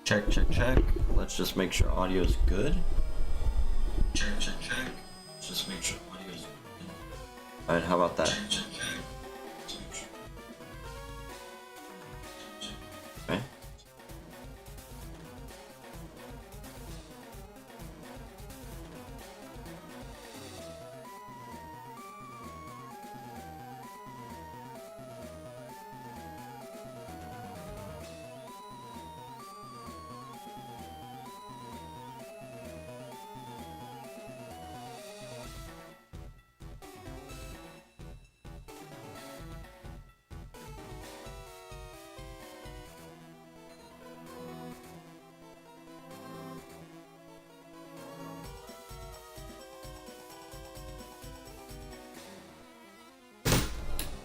Check, check, check. Let's just make sure audio's good. Check, check, check. Let's just make sure audio's good. Alright, how about that? Check, check, check. Okay.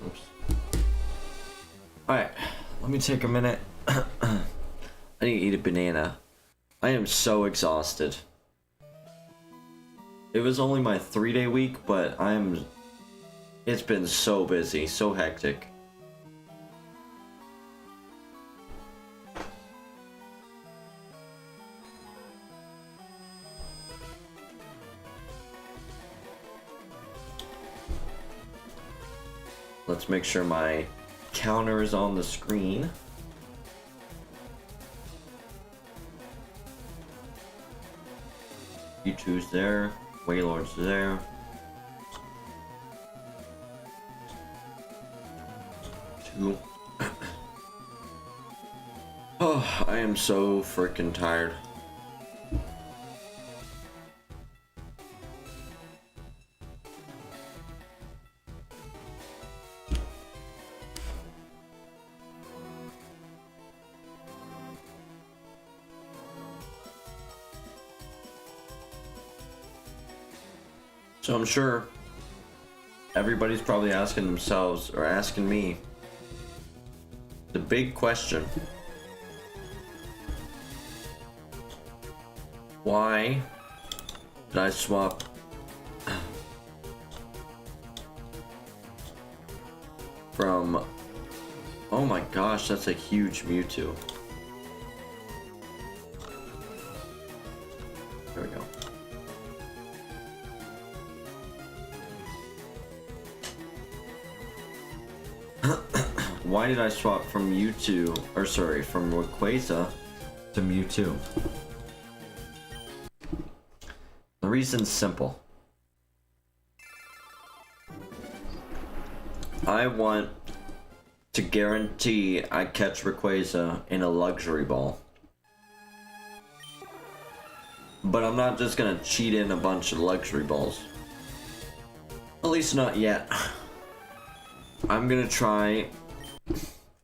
Oops. Alright, let me take a minute. I need to eat a banana. I am so exhausted. It was only my 3-day week, but it's been so busy, so hectic. Let's make sure my counter is on the screen. Mewtwo's there, Wailord's there. Two. Oh, I am so freaking tired. So I'm sure everybody's probably asking themselves or asking me the big question. Why did I swap from... Oh my gosh, that's a huge Mewtwo. There we go. Why did I swap from Mewtwo, or sorry, from Rayquaza to Mewtwo? The reason's simple. I want to guarantee I catch Rayquaza in a luxury ball. But I'm not just gonna cheat in a bunch of luxury balls. At least not yet. I'm gonna try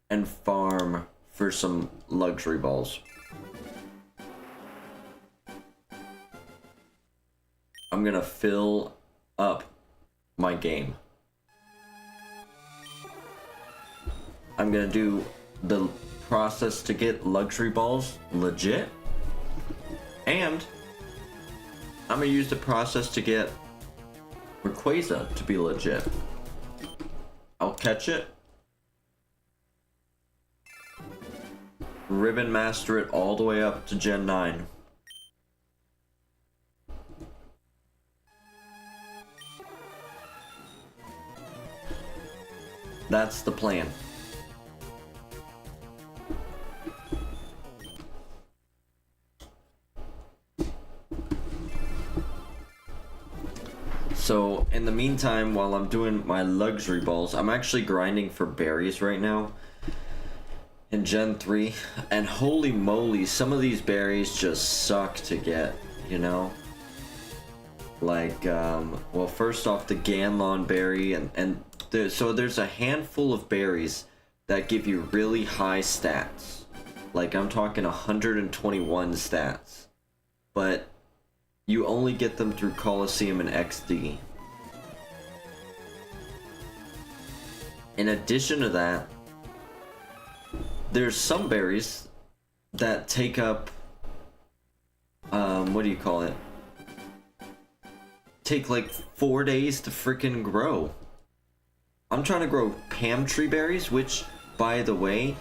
and farm for some luxury balls. I'm gonna fill up my game. I'm gonna do the process to get luxury balls legit, and I'm gonna use the process to get Rayquaza to be legit. I'll catch it, Ribbon Master it all the way up to Gen 9. That's the plan. So, in the meantime, while I'm doing my luxury balls, I'm actually grinding for berries right now in Gen 3, and holy moly, some of these berries just suck to get, you know? Like, well, first off, the Ganlon berry, so there's a handful of berries that give you really high stats. Like, I'm talking 121 stats. But you only get them through Coliseum and XD. In addition to that, there's some berries that take up, what do you call it? Take like 4 days to freaking grow. I'm trying to grow Pam tree berries, which, by the way,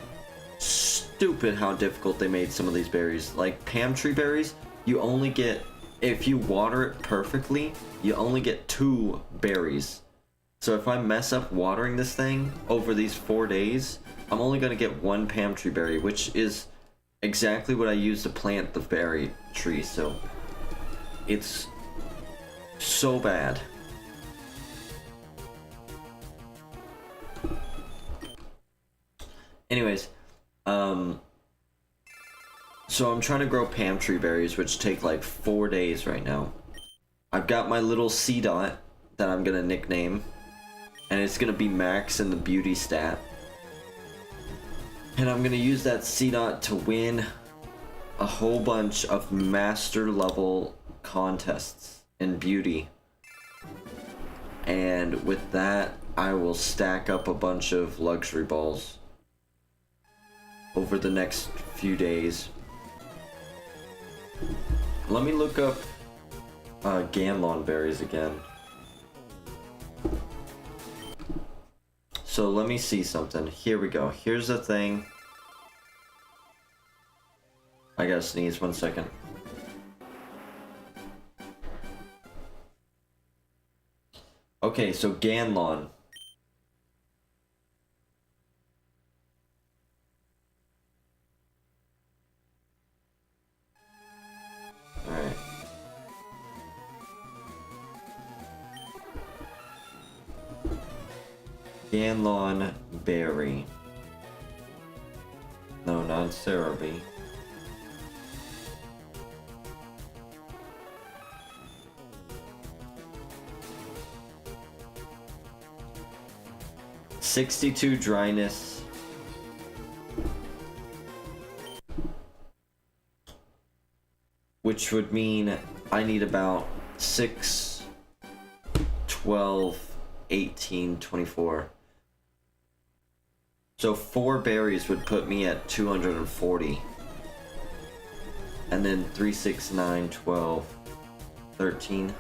stupid how difficult they made some of these berries. Like Pam tree berries, you only get, if you water it perfectly, you only get 2 berries. So if I mess up watering this thing over these 4 days, I'm only gonna get 1 Pam tree berry, which is exactly what I use to plant the berry tree. So it's so bad. Anyways, so I'm trying to grow Pam tree berries, which take like 4 days right now. I've got my little C dot that I'm gonna nickname, and it's gonna be Max in the beauty stat. And I'm gonna use that C dot to win a whole bunch of master level contests in beauty. And with that, I will stack up a bunch of luxury balls over the next few days. Let me look up Ganlon berries again. So let me see something. Here we go. Here's the thing. I gotta sneeze 1 second. Okay, so Ganlon. Alright. Ganlon berry. No, not Cerebi. "62 dryness." Which would mean I need about 6, 12, 18, 24. So 4 berries would put me at 240. And then 3, 6, 9, 12, 13.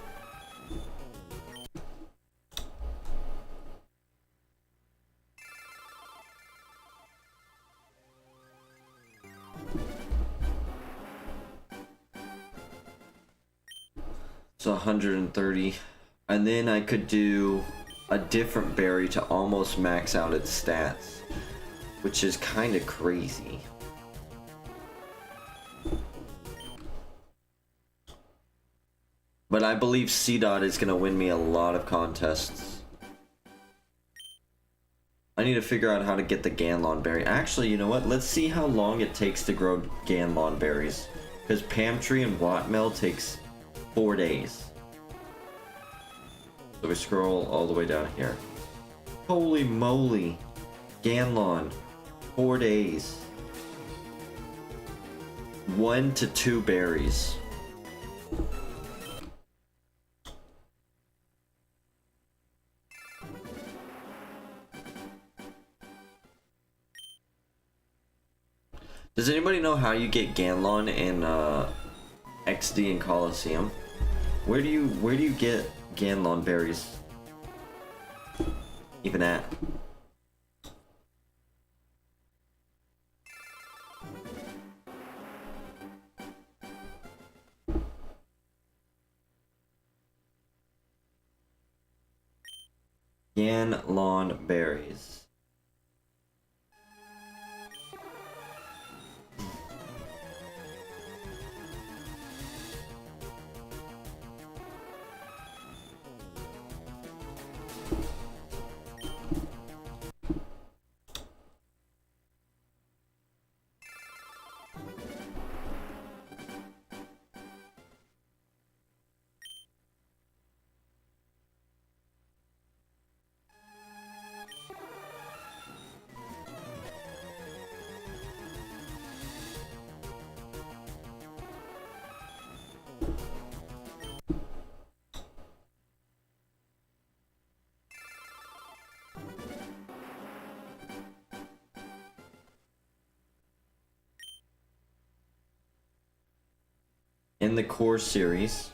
So 130. And then I could do a different berry to almost max out its stats, which is kind of crazy. But I believe C-Dot is going to win me a lot of contests. I need to figure out how to get the Ganlon berry. Actually, you know what? Let's see how long it takes to grow Ganlon berries. Because Pamtree and Wattmel takes 4 days. So we scroll all the way down here. Holy moly. Ganlon. 4 days. 1 to 2 berries. Does anybody know how you get Ganlon in XD and Coliseum? Where do you get Ganlon berries? Even at? Ganlon berries. In the core series,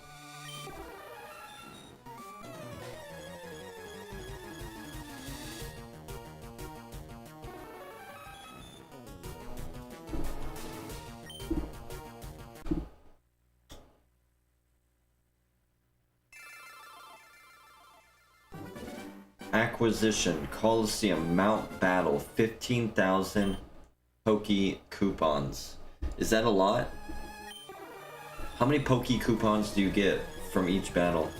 Acquisition, Coliseum, Mount Battle, 15,000 Poke coupons. Is that a lot? How many Poke coupons do you get from each battle?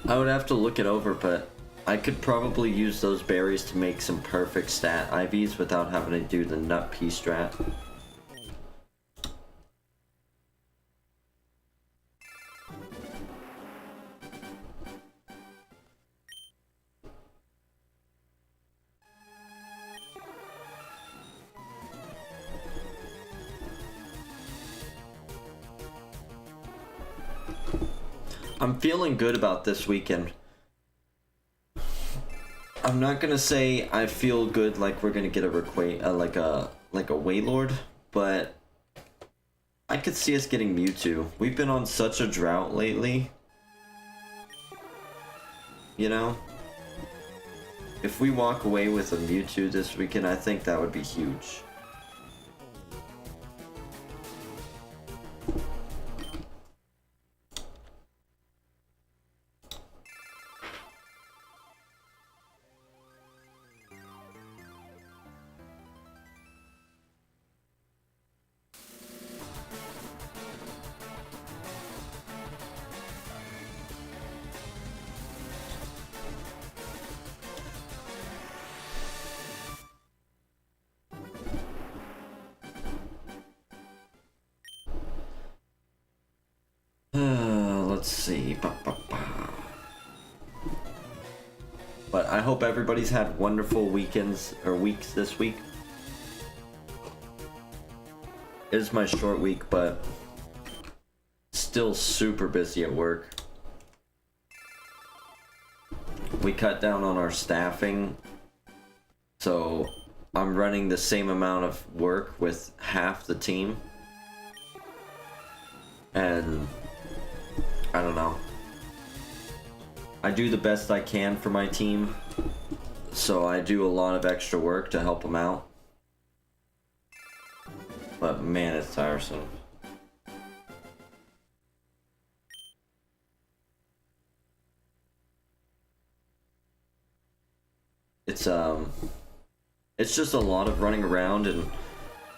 I would have to look it over, but I could probably use those berries to make some perfect stat IVs without having to do the nut P strat. I'm feeling good about this weekend. I'm not gonna say I feel good like we're gonna get a like a Wailord, but I could see us getting Mewtwo. We've been on such a drought lately. You know? If we walk away with a Mewtwo this weekend, I think that would be huge. Let's see. But I hope everybody's had wonderful weekends or weeks this week. It is my short week, but still super busy at work. We cut down on our staffing, so I'm running the same amount of work with half the team. And I don't know. I do the best I can for my team, so I do a lot of extra work to help them out. But man, it's tiresome. It's just a lot of running around, and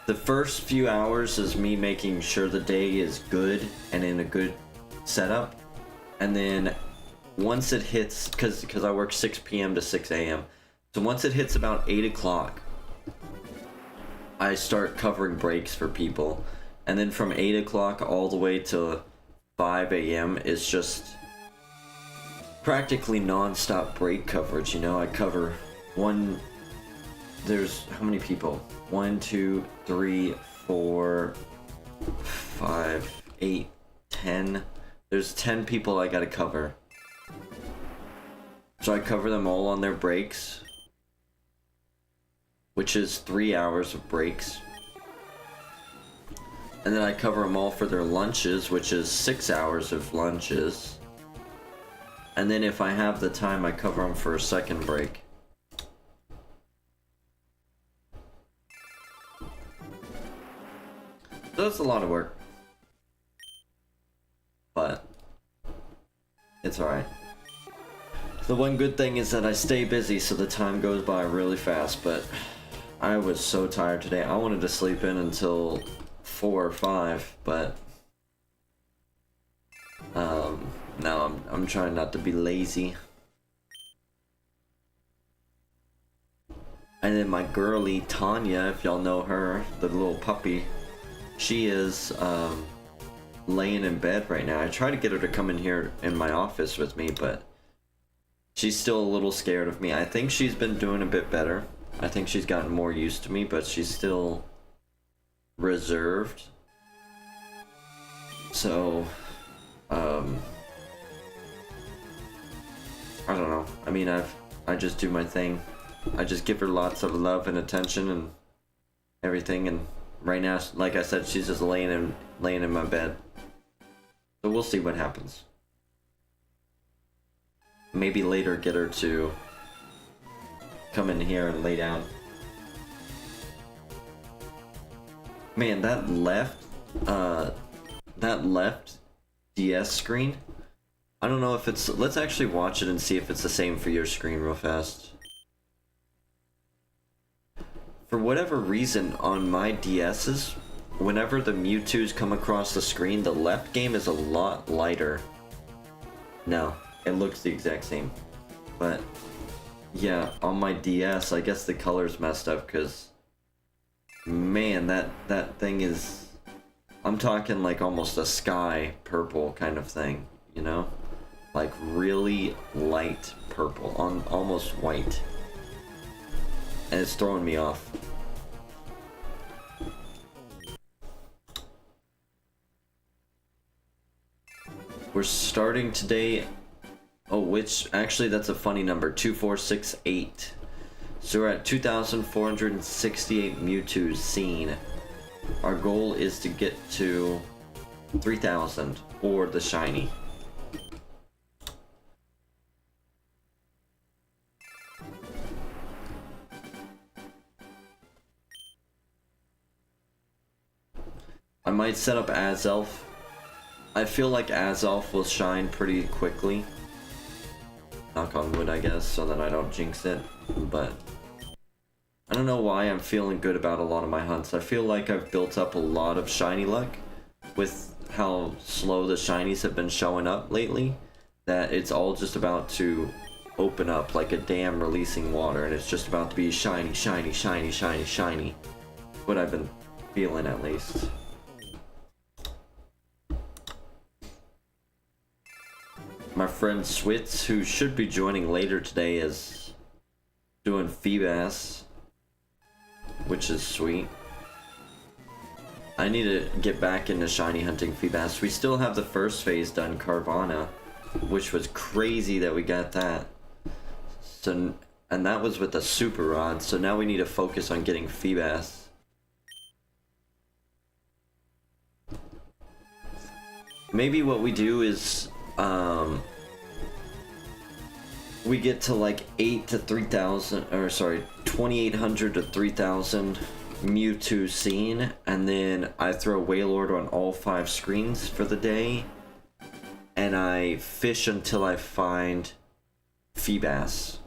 the first few hours is me making sure the day is good and in a good setup, and then once it hits, because I work 6 p.m. to 6 a.m. So once it hits about 8 o'clock, I start covering breaks for people. And then from 8 o'clock all the way to 5 a.m. is just practically non-stop break coverage, you know? I cover one... There's how many people? 1, 2, 3, 4, 5, 8, 10. There's 10 people I gotta cover. So I cover them all on their breaks, which is 3 hours of breaks. And then I cover them all for their lunches, which is 6 hours of lunches. And then if I have the time, I cover them for a second break. So that's a lot of work. But it's alright. The one good thing is that I stay busy, so the time goes by really fast, but I was so tired today. I wanted to sleep in until 4 or 5, but now I'm trying not to be lazy. And then my girlie Tanya, if y'all know her, the little puppy, she is laying in bed right now. I try to get her to come in here in my office with me, but she's still a little scared of me. I think she's been doing a bit better. I think she's gotten more used to me, but she's still reserved. So, I don't know. I mean, I just do my thing. I just give her lots of love and attention and everything. And right now, like I said, she's just laying in my bed. So we'll see what happens. Maybe later get her to come in here and lay down. Man, that left DS screen, I don't know if it's, let's actually watch it and see if it's the same for your screen real fast. For whatever reason, on my DS's, whenever the Mewtwo's come across the screen, the left game is a lot lighter. No, it looks the exact same. But yeah, on my DS, I guess the color's messed up because, man, that thing is, I'm talking like almost a sky purple kind of thing, you know? Like really light purple, on almost white. And it's throwing me off. We're starting today. Oh, which actually that's a funny number, 2468. So we're at 2,468 Mewtwo's seen. Our goal is to get to 3,000 or the shiny. I might set up Azelf. I feel like Azelf will shine pretty quickly. Knock on wood, I guess, so that I don't jinx it. But I don't know why I'm feeling good about a lot of my hunts. I feel like I've built up a lot of shiny luck with how slow the shinies have been showing up lately, that it's all just about to open up like a dam releasing water, and it's just about to be shiny, shiny, shiny, shiny, shiny. What I've been feeling, at least. My friend Switz, who should be joining later today, is doing Feebas, which is sweet. I need to get back into shiny hunting Feebas. We still have the first phase done, Carvana, which was crazy that we got that. So, and that was with the super rod, so now we need to focus on getting Feebas. Maybe what we do is we get to like 8 to 3,000, or sorry, 2,800 to 3,000 Mewtwo seen, and then I throw Wailord on all 5 screens for the day, and I fish until I find Feebas.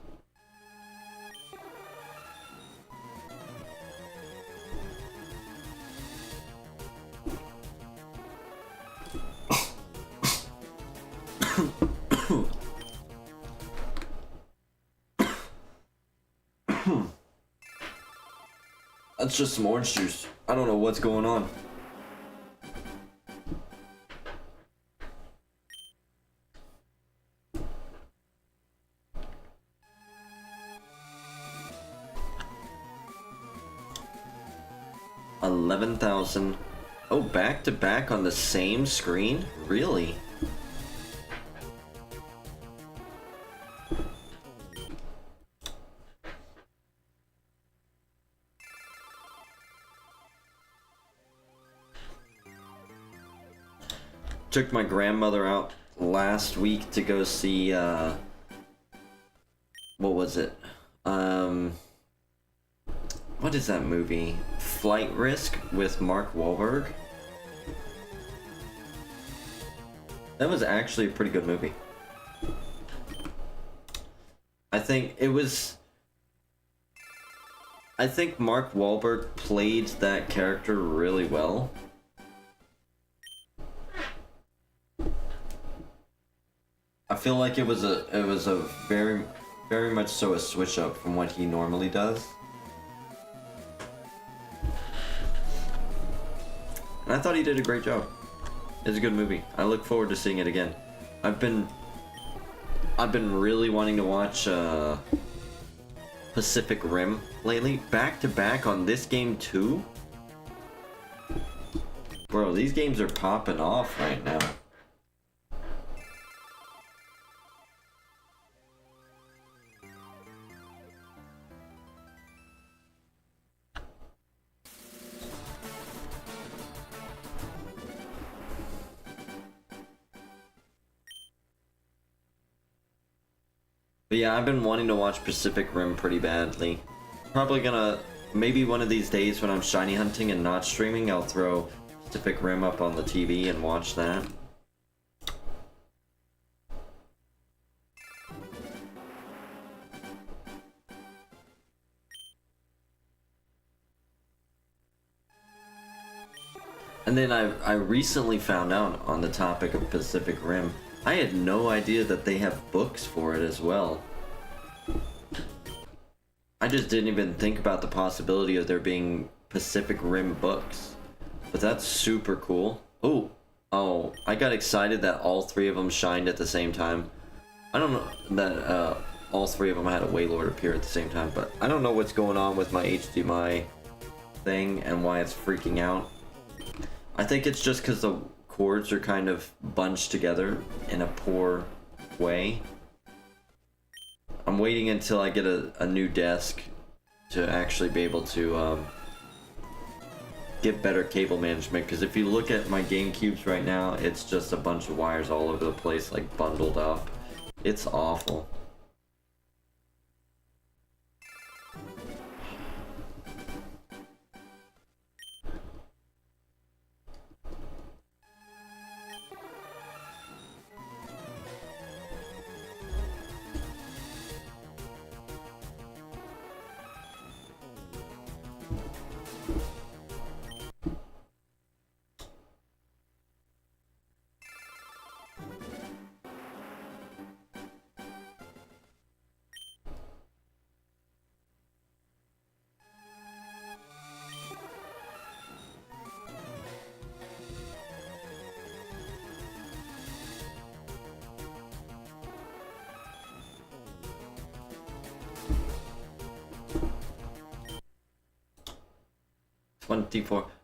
That's just some orange juice. I don't know what's going on. $11,000. Oh, back to back on the same screen? Really? Took my grandmother out last week to go see, what was it? What is that movie? Flight Risk with Mark Wahlberg. That was actually a pretty good movie. I think Mark Wahlberg played that character really well. I feel like it was a very much so a switch up from what he normally does. And I thought he did a great job. It's a good movie. I look forward to seeing it again. I've been really wanting to watch Pacific Rim lately. Back to back on this game too. Bro, these games are popping off right now. But yeah, I've been wanting to watch Pacific Rim pretty badly. Probably gonna, maybe one of these days when I'm shiny hunting and not streaming, I'll throw Pacific Rim up on the TV and watch that. And then I recently found out on the topic of Pacific Rim, I had no idea that they have books for it as well. I just didn't even think about the possibility of there being Pacific Rim books. But that's super cool. Oh, I got excited that all three of them shined at the same time. I don't know that all three of them had a Wailord appear at the same time, but I don't know what's going on with my HDMI thing and why it's freaking out. I think it's just because the cords are kind of bunched together in a poor way. I'm waiting until I get a new desk to actually be able to get better cable management, because if you look at my GameCubes right now, it's just a bunch of wires all over the place, like bundled up. It's awful.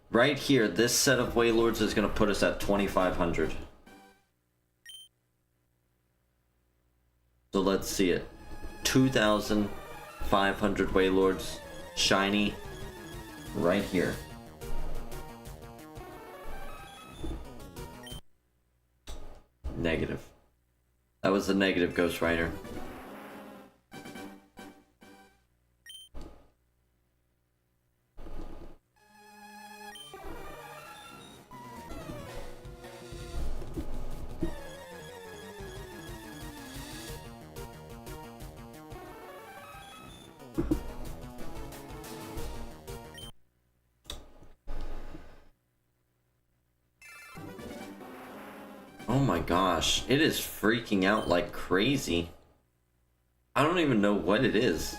Right here, this set of Wailords is going to put us at 2,500. So let's see it. 2,500 Wailords, shiny, right here. Negative. That was the negative, Ghost Rider. Oh my gosh, it is freaking out like crazy. I don't even know what it is.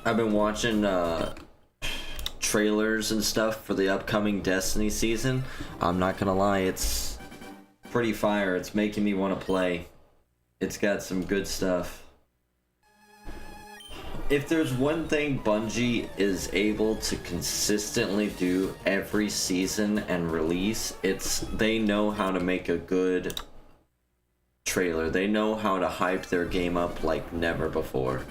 I've been watching trailers and stuff for the upcoming Destiny season. I'm not gonna lie, it's pretty fire. It's making me want to play. It's got some good stuff. If there's one thing Bungie is able to consistently do every season and release, it's they know how to make a good trailer. They know how to hype their game up like never before.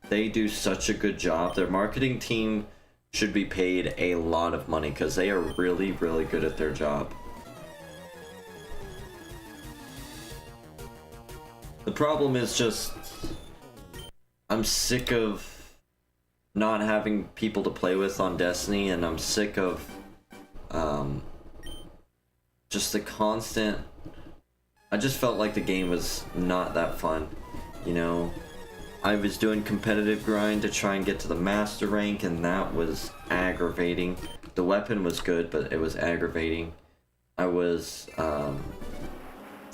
They do such a good job. Their marketing team should be paid a lot of money because they are really, really good at their job. The problem is just I'm sick of not having people to play with on Destiny, and I'm sick of just the constant. I just felt like the game was not that fun, you know. I was doing competitive grind to try and get to the master rank, and that was aggravating. The weapon was good, but it was aggravating.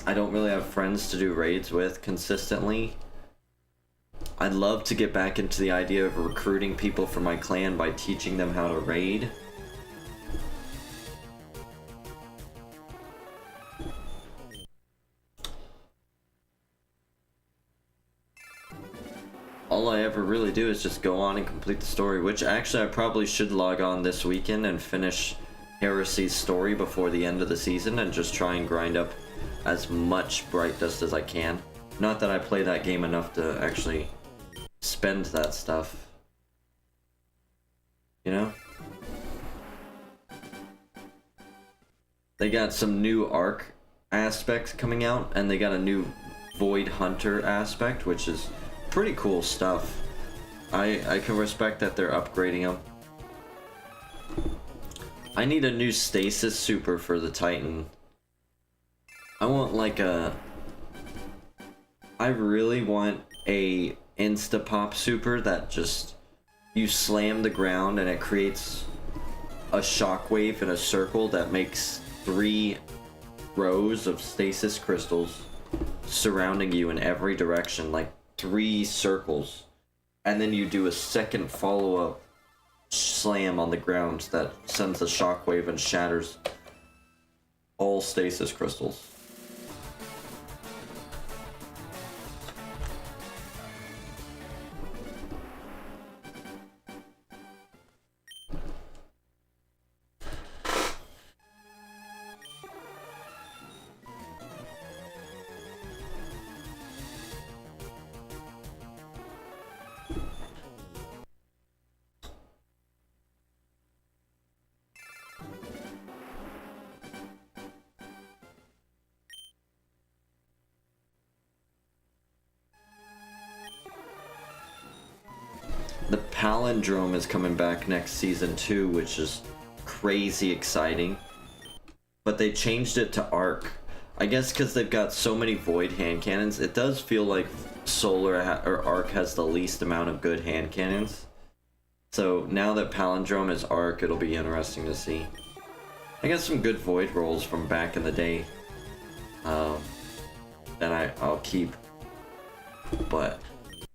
I don't really have friends to do raids with consistently. I'd love to get back into the idea of recruiting people for my clan by teaching them how to raid. All I ever really do is just go on and complete the story, which actually I probably should log on this weekend and finish Heresy's story before the end of the season and just try and grind up as much Bright Dust as I can. Not that I play that game enough to actually spend that stuff, you know? They got some new Arc aspects coming out, and they got a new Void Hunter aspect, which is pretty cool stuff. I can respect that they're upgrading them. I need a new stasis super for the Titan. I want like I really want a insta-pop super that just, you slam the ground and it creates a shockwave in a circle that makes 3 rows of stasis crystals surrounding you in every direction, like 3 circles. And then you do a second follow-up slam on the ground that sends a shockwave and shatters all stasis crystals. The Palindrome is coming back next season too, which is crazy exciting. But they changed it to Arc. I guess because they've got so many Void hand cannons, it does feel like Solar or Arc has the least amount of good hand cannons. So now that Palindrome is Arc, it'll be interesting to see. I got some good Void rolls from back in the day that I'll keep. But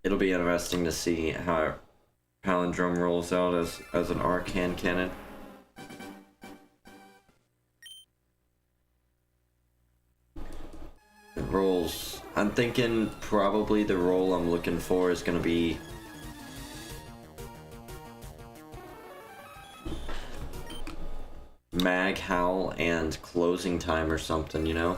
it'll be interesting to see how Palindrome rolls out as an Arc hand cannon. The rolls, I'm thinking probably the roll I'm looking for is gonna be Mag Howl and Closing Time or something, you know?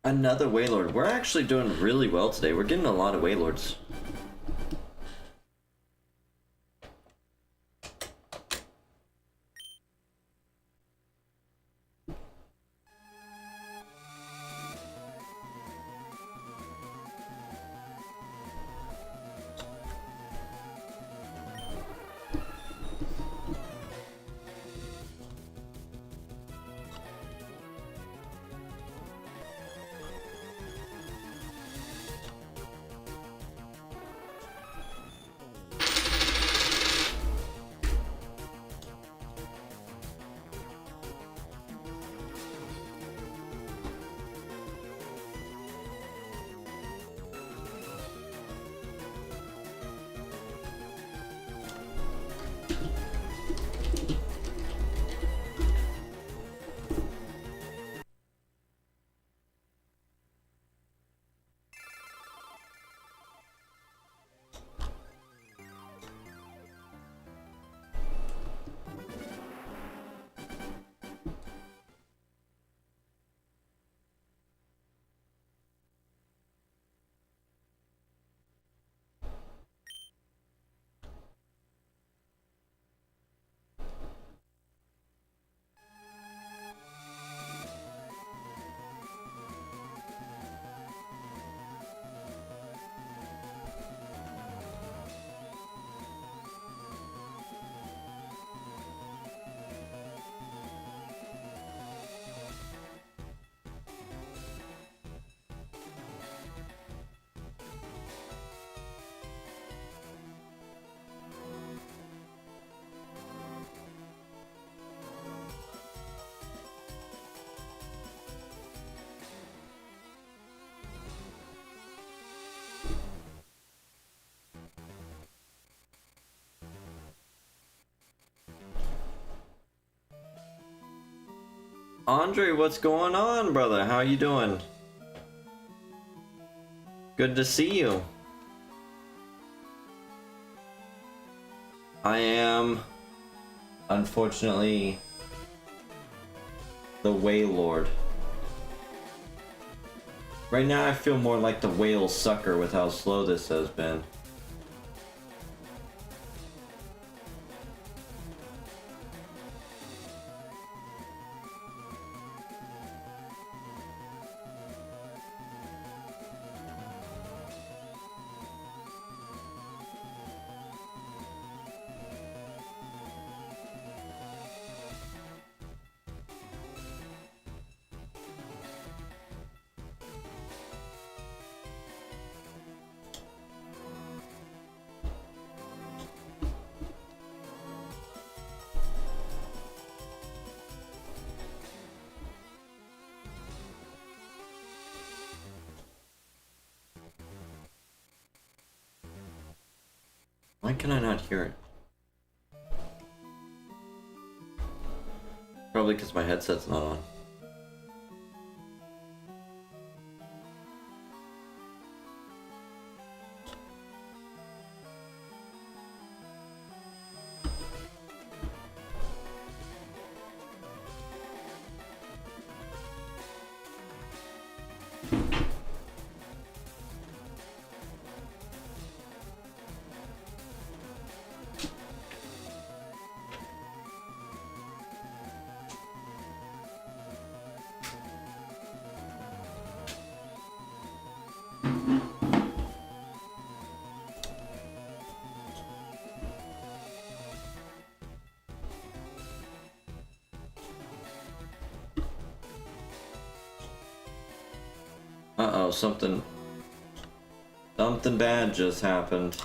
Another Wailord. We're actually doing really well today. We're getting a lot of Wailords. Andre, what's going on, brother? How you doing? Good to see you. I am, unfortunately, the Wailord. Right now I feel more like the whale sucker with how slow this has been. Why can I not hear it? Probably because my headset's not on. Uh-oh, something bad just happened.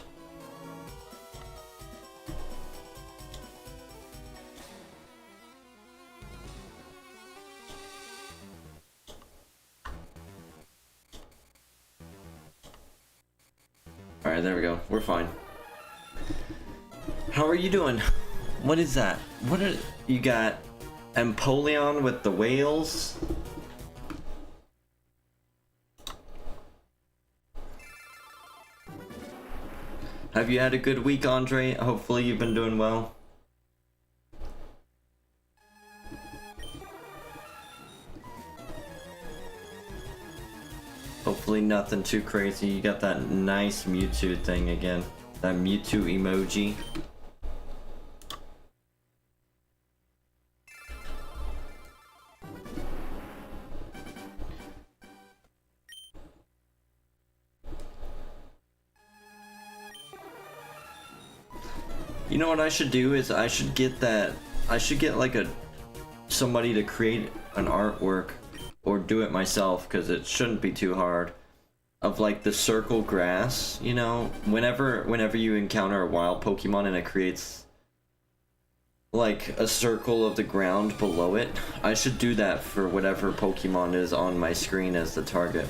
Alright, there we go. We're fine. How are you doing? What is that? What are you got? Empoleon with the whales? Have you had a good week, Andre? Hopefully you've been doing well. Hopefully nothing too crazy. You got that nice Mewtwo thing again. That Mewtwo emoji. You know what I should do is I should get like somebody to create an artwork or do it myself, because it shouldn't be too hard, of like the circle grass, you know, whenever you encounter a wild Pokemon and it creates like a circle of the ground below it. I should do that for whatever Pokemon is on my screen as the target.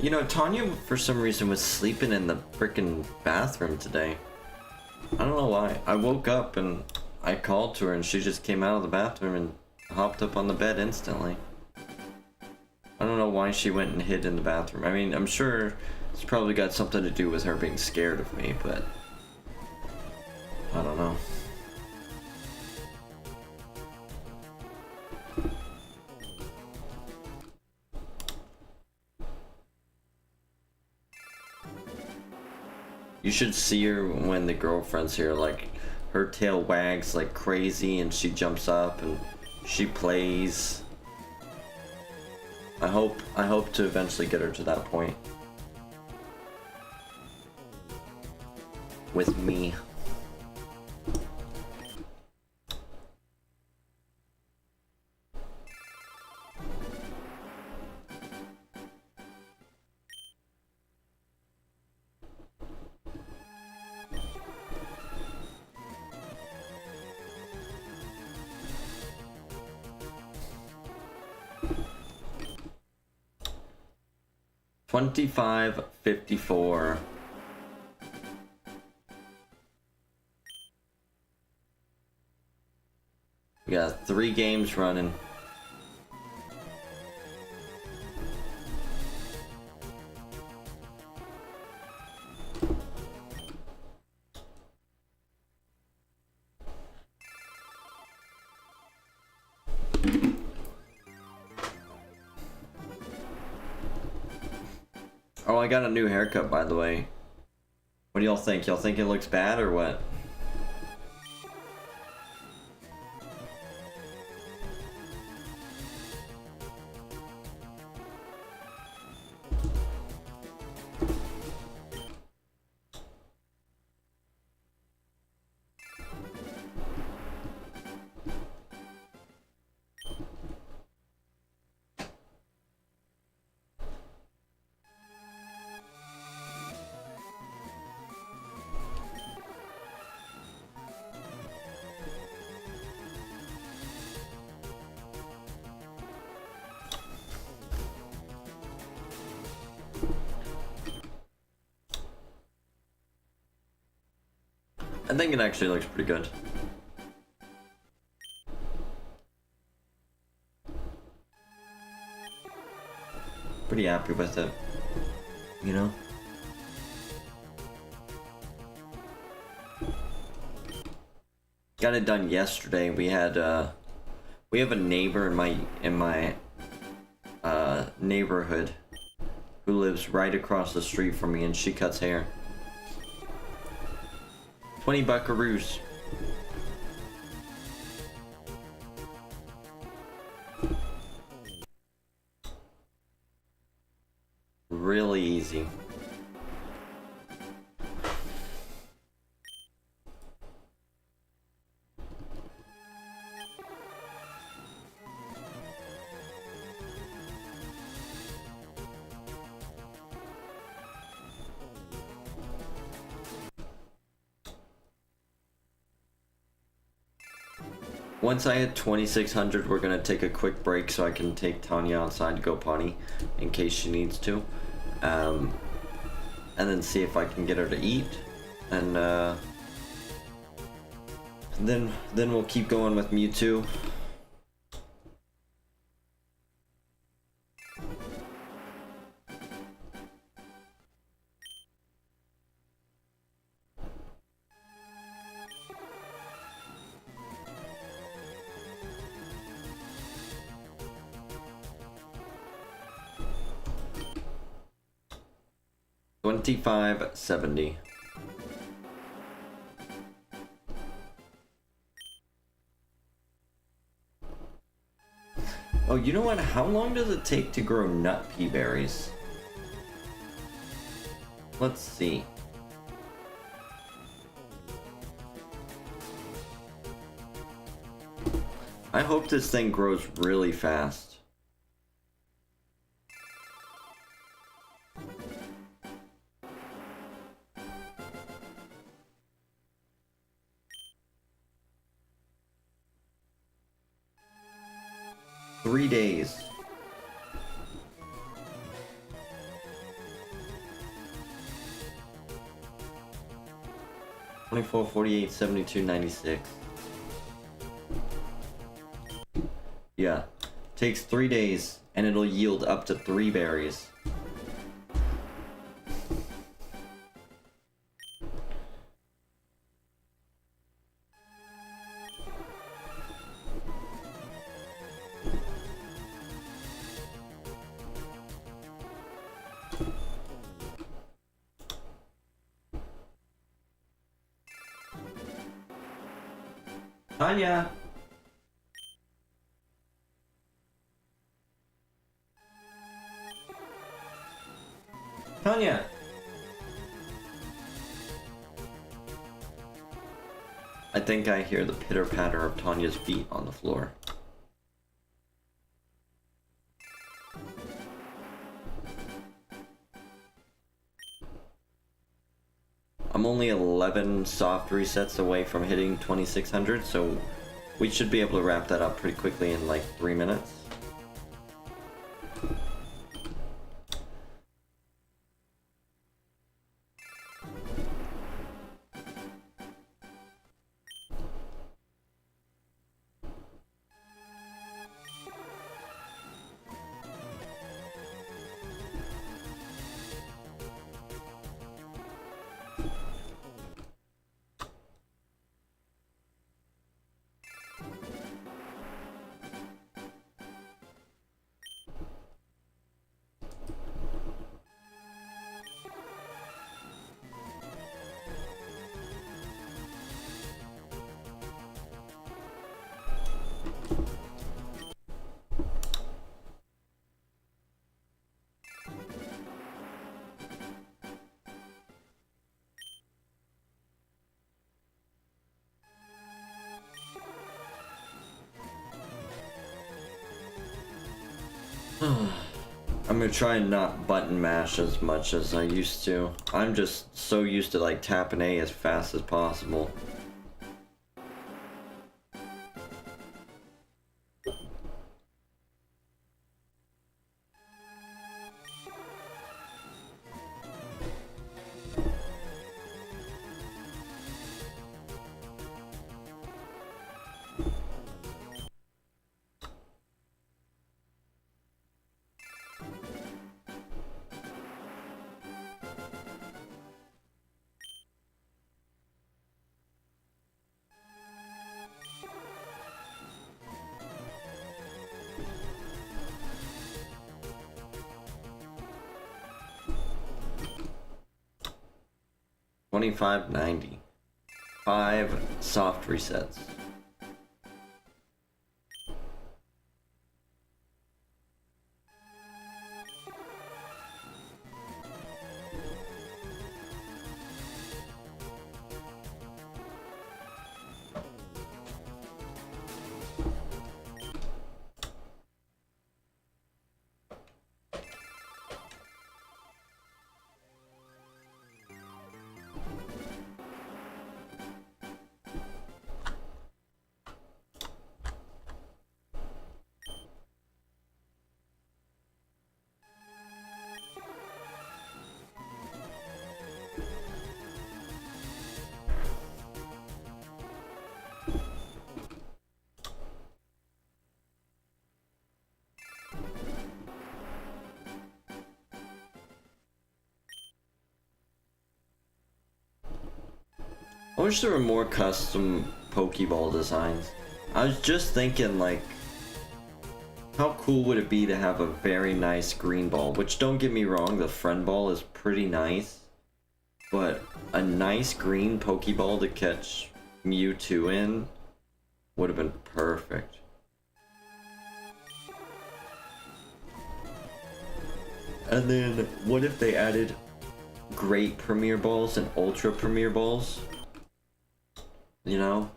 You know, Tanya, for some reason, was sleeping in the frickin' bathroom today. I don't know why. I woke up and I called to her and she just came out of the bathroom and hopped up on the bed instantly. I don't know why she went and hid in the bathroom. I mean, I'm sure it's probably got something to do with her being scared of me, but I don't know. You should see her when the girlfriend's here, like, her tail wags like crazy and she jumps up and she plays. I hope to eventually get her to that point. with me. $25.54. We got 3 games running. Oh, I got a new haircut, by the way. What do y'all think? Y'all think it looks bad or what? I think it actually looks pretty good. Pretty happy with it, you know? Got it done yesterday. We have a neighbor in my neighborhood who lives right across the street from me, and she cuts hair. 20 buckaroos. Really easy. Once I hit 2600, we're gonna take a quick break so I can take Tanya outside to go potty in case she needs to, and then see if I can get her to eat, and then we'll keep going with Mewtwo. $25.70. Oh, you know what? How long does it take to grow nut pea berries? Let's see. I hope this thing grows really fast. Three days. $24, $48, $72, $96. Yeah. Takes 3 days, and it'll yield up to 3 berries. Tanya! Tanya! I think I hear the pitter-patter of Tanya's feet on the floor. I'm only 11 soft resets away from hitting 2600, so we should be able to wrap that up pretty quickly in like 3 minutes. I'm gonna try and not button mash as much as I used to. I'm just so used to like tapping A as fast as possible. $25.90. 5 soft resets. I wish there were more custom Pokeball designs. I was just thinking, like, how cool would it be to have a very nice green ball? Which, don't get me wrong, the friend ball is pretty nice. But a nice green Pokeball to catch Mewtwo in would have been perfect. And then, what if they added great Premier Balls and Ultra Premier Balls? You know?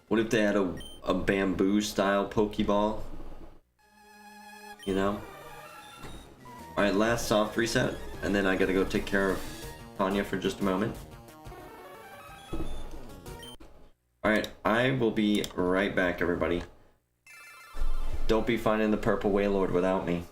What if they had a bamboo style Pokeball? You know? Alright, last soft reset, and then I gotta go take care of Tanya for just a moment. Alright, I will be right back, everybody. Don't be finding the purple Wailord without me.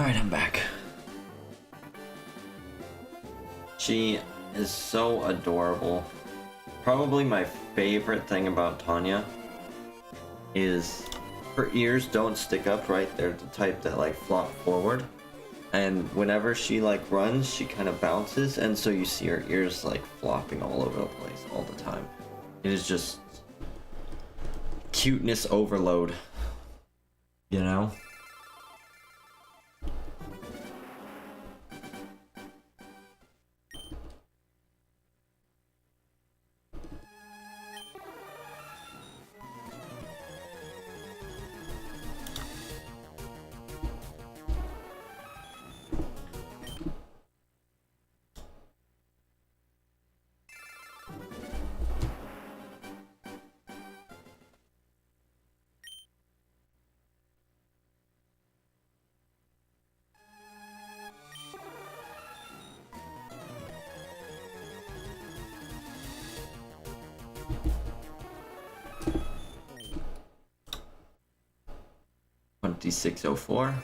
Alright, I'm back. She is so adorable. Probably my favorite thing about Tanya is her ears don't stick up, right? They're the type that like flop forward. And whenever she like runs, she kind of bounces, and so you see her ears like flopping all over the place all the time. It is just cuteness overload, you know? $26.04.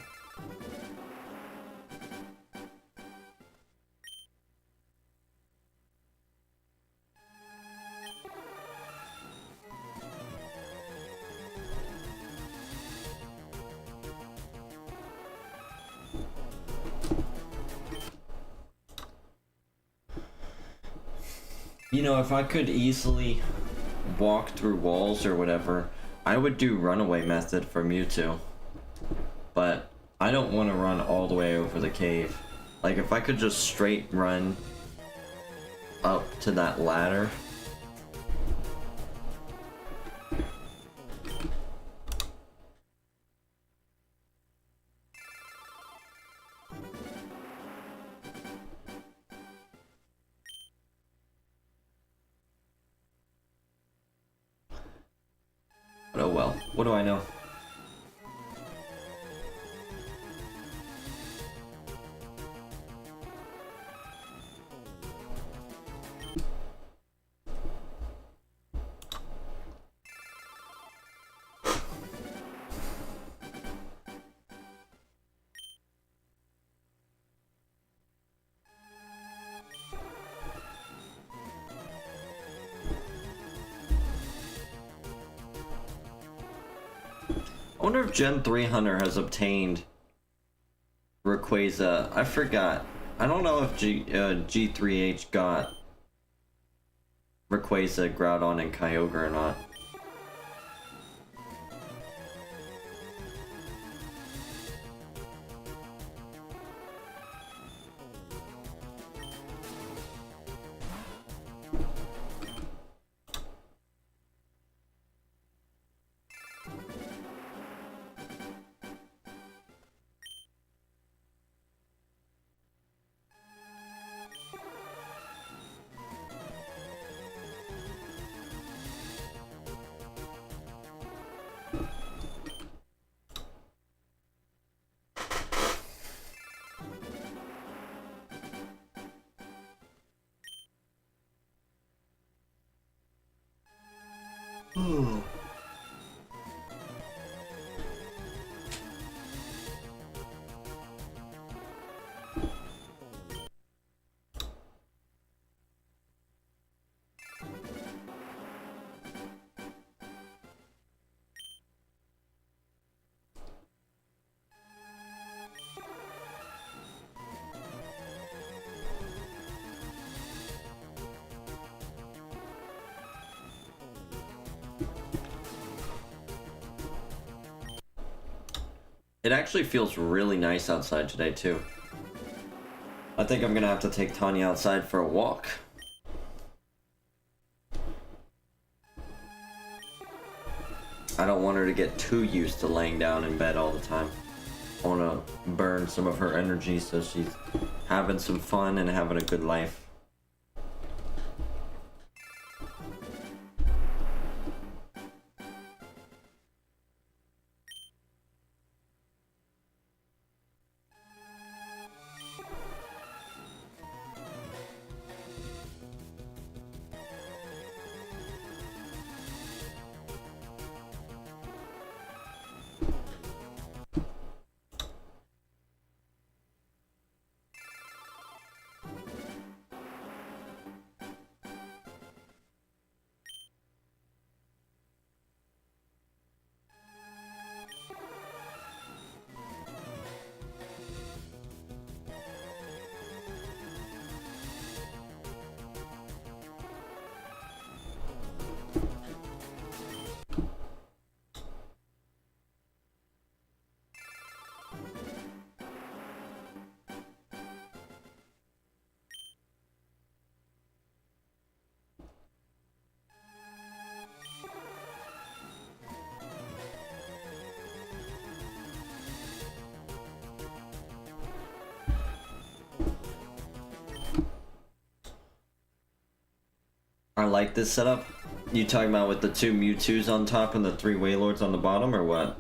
You know, if I could easily walk through walls or whatever, I would do runaway method for Mewtwo. But I don't want to run all the way over the cave. Like, if I could just straight run up to that ladder. But oh well, what do I know? I wonder if Gen 3 Hunter has obtained Rayquaza. I forgot. I don't know if G3H got Rayquaza, Groudon, and Kyogre or not. Ooh. It actually feels really nice outside today, too. I think I'm gonna have to take Tanya outside for a walk. I don't want her to get too used to laying down in bed all the time. I want to burn some of her energy so she's having some fun and having a good life. I like this setup. You talking about with the 2 Mewtwo's on top and the 3 Wailords on the bottom, or what?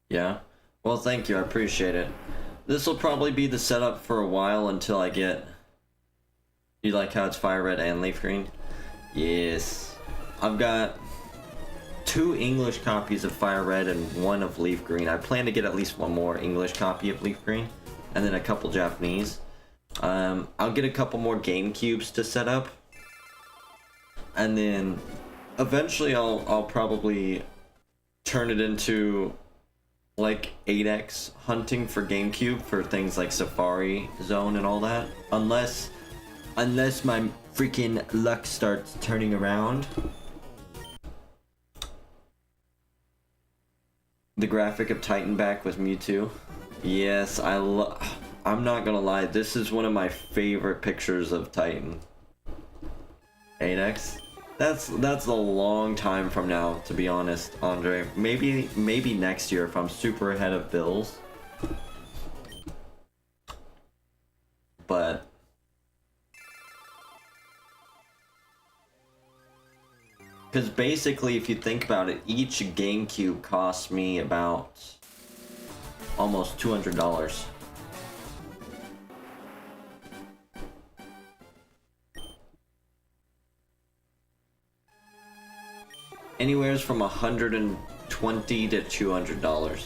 Yeah? Well, thank you, I appreciate it. This will probably be the setup for a while until I get... You like how it's fire red and leaf green? Yes. I've got 2 English copies of fire red and 1 of leaf green. I plan to get at least 1 more English copy of leaf green, and then a couple Japanese. I'll get a couple more GameCubes to set up, and then eventually I'll probably turn it into like 8x hunting for GameCube for things like Safari Zone and all that. Unless my freaking luck starts turning around. The graphic of Titan back with Mewtwo. Yes, I'm not gonna lie, this is one of my favorite pictures of Titan. 8x? That's a long time from now, to be honest, Andre. Maybe next year if I'm super ahead of bills. But because basically, if you think about it, each GameCube cost me about almost $200. Anywhere's from $120 to $200.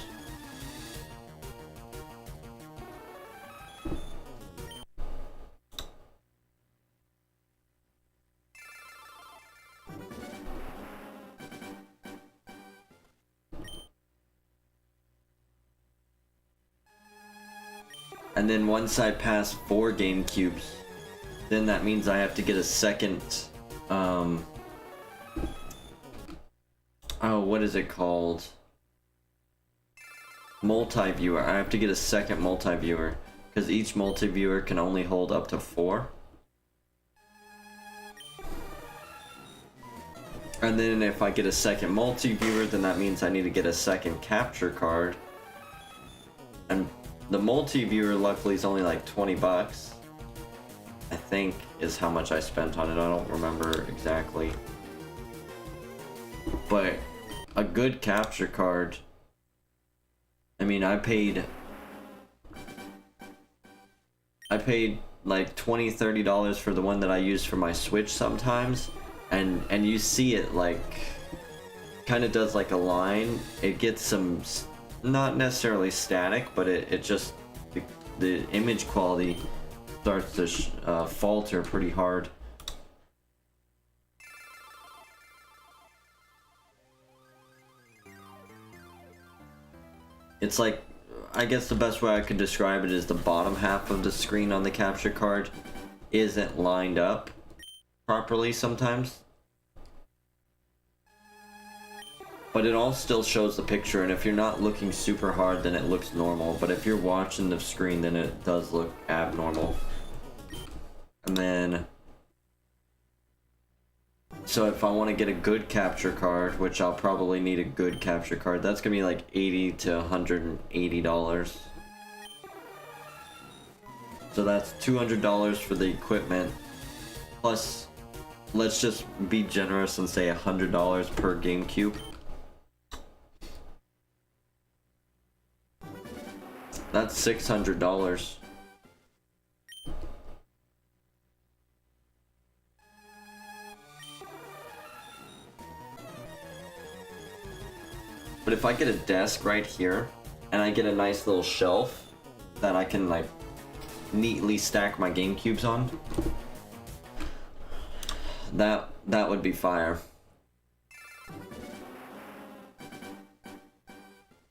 And then once I pass 4 GameCubes, then that means I have to get a second, oh, what is it called? Multi-viewer. I have to get a second multi-viewer, because each multi-viewer can only hold up to 4. And then if I get a second multi-viewer, then that means I need to get a second capture card. And the multi-viewer luckily is only like 20 bucks. I think is how much I spent on it. I don't remember exactly. But a good capture card, I mean, I paid like $20-$30 for the one that I use for my Switch sometimes, and you see it like kind of does like a line. It gets some, not necessarily static, but it just the image quality starts to falter pretty hard. It's like, I guess the best way I could describe it is the bottom half of the screen on the capture card isn't lined up properly sometimes. But it all still shows the picture, and if you're not looking super hard, then it looks normal. But if you're watching the screen, then it does look abnormal. And then... So if I want to get a good capture card, which I'll probably need a good capture card, that's gonna be like $80 to $180. So that's $200 for the equipment, plus, let's just be generous and say $100 per GameCube. That's $600. But if I get a desk right here, and I get a nice little shelf that I can like neatly stack my GameCubes on, that would be fire.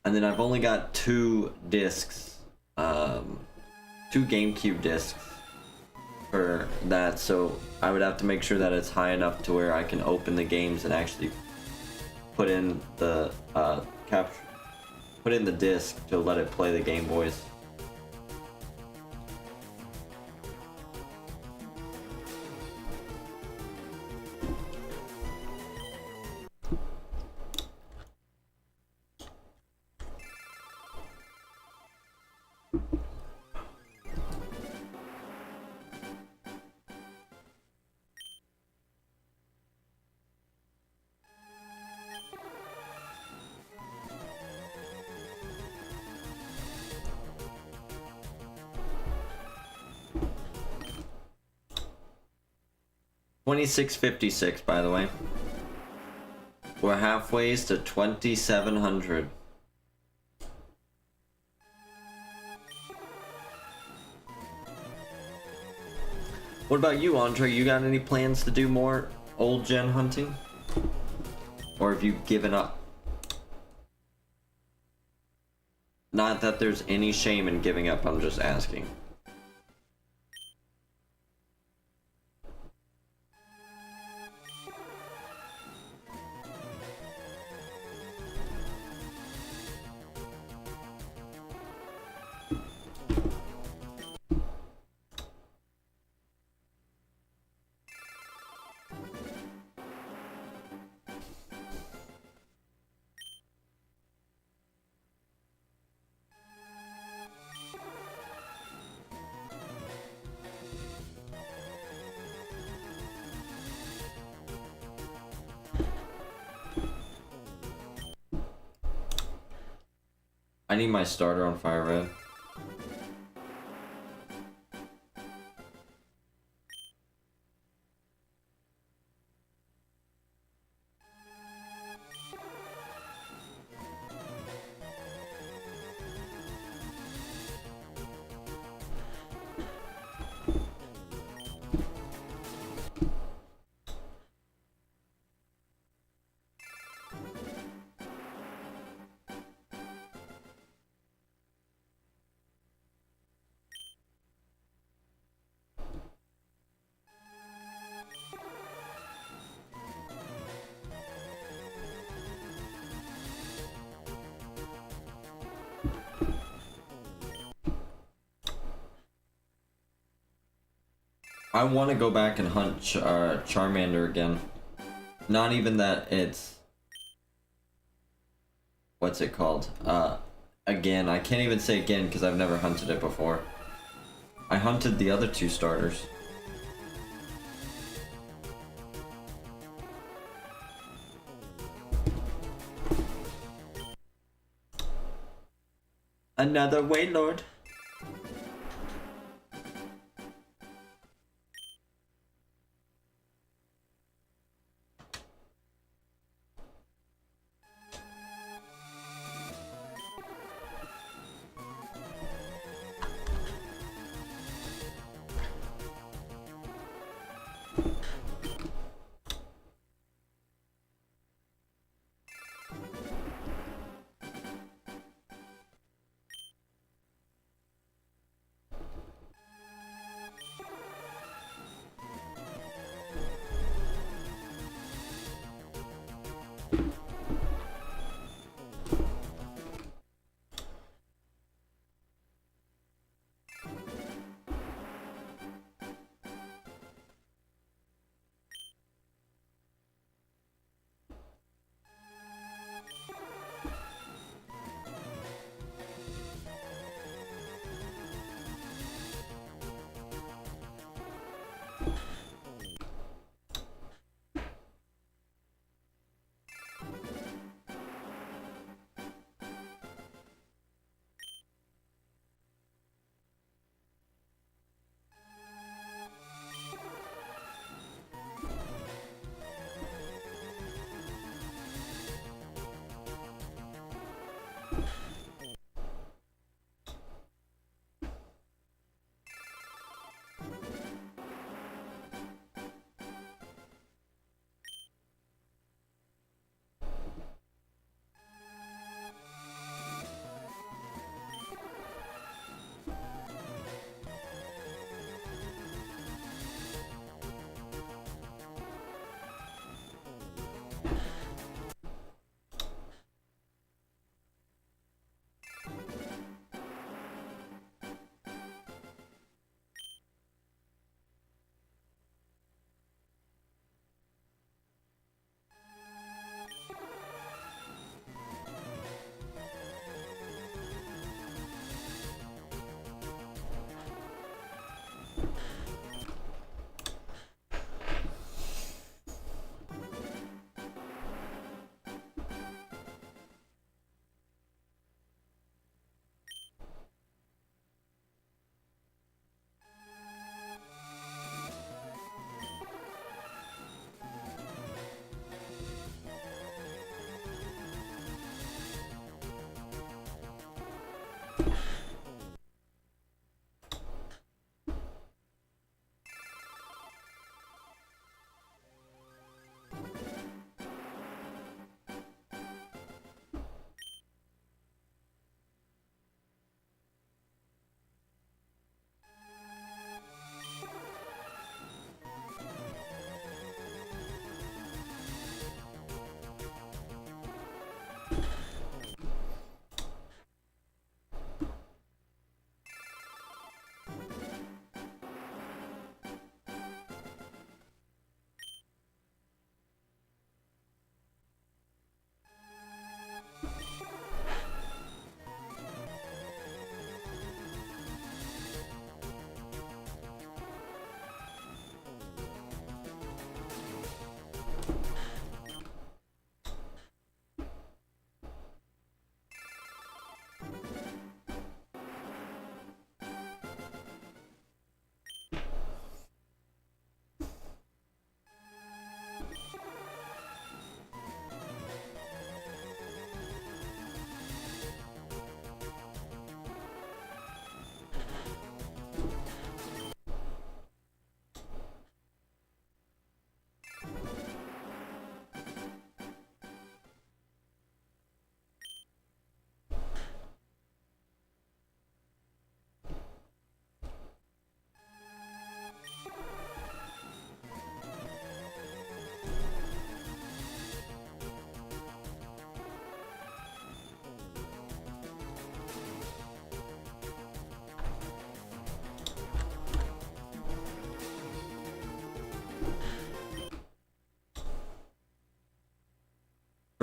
And then I've only got 2 discs, 2 GameCube discs for that, so I would have to make sure that it's high enough to where I can open the games and actually put in the put in the disc to let it play the Game Boys. $26.56, by the way. We're halfway to 2,700. What about you, Andre? You got any plans to do more old gen hunting? Or have you given up? Not that there's any shame in giving up, I'm just asking. I need my starter on Fire Red. I want to go back and hunt Charmander again. Not even that it's... What's it called? Again. I can't even say again because I've never hunted it before. I hunted the other two starters. Another Wailord.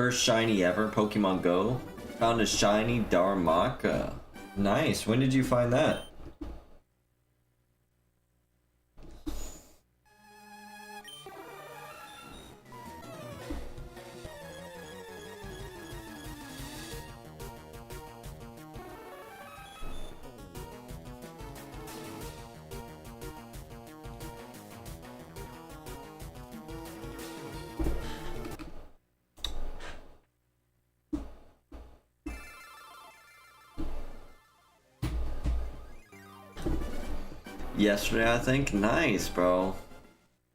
First shiny ever, Pokemon Go. Found a shiny Darmaka. Nice. When did you find that? Yesterday, I think. Nice, bro.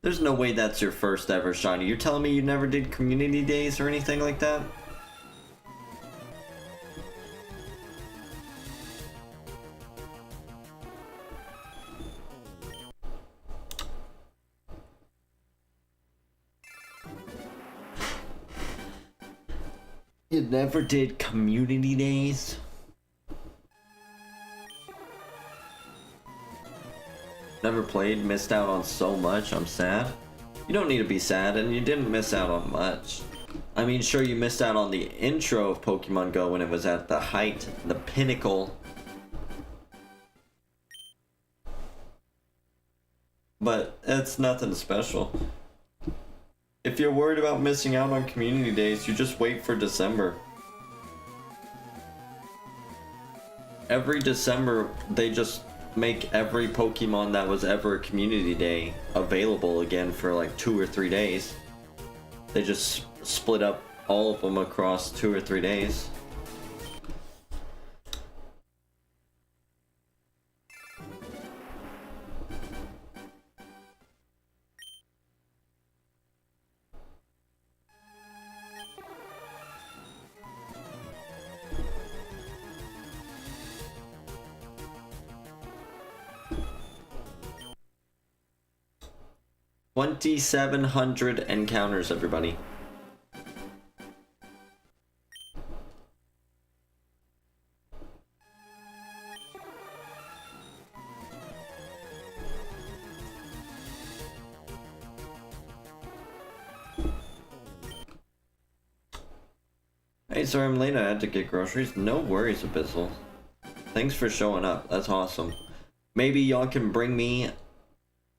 There's no way that's your first ever shiny. You're telling me you never did community days or anything like that? You never did community days? Never played, missed out on so much, I'm sad. You don't need to be sad, and you didn't miss out on much. I mean, sure, you missed out on the intro of Pokemon Go when it was at the height, the pinnacle. But it's nothing special. If you're worried about missing out on community days, you just wait for December. Every December, they just make every Pokemon that was ever a community day available again for like 2 or 3 days. They just split up all of them across 2 or 3 days. $2,700 encounters, everybody. Hey, sorry I'm late. I had to get groceries. No worries, Abyssal. Thanks for showing up. That's awesome. Maybe y'all can bring me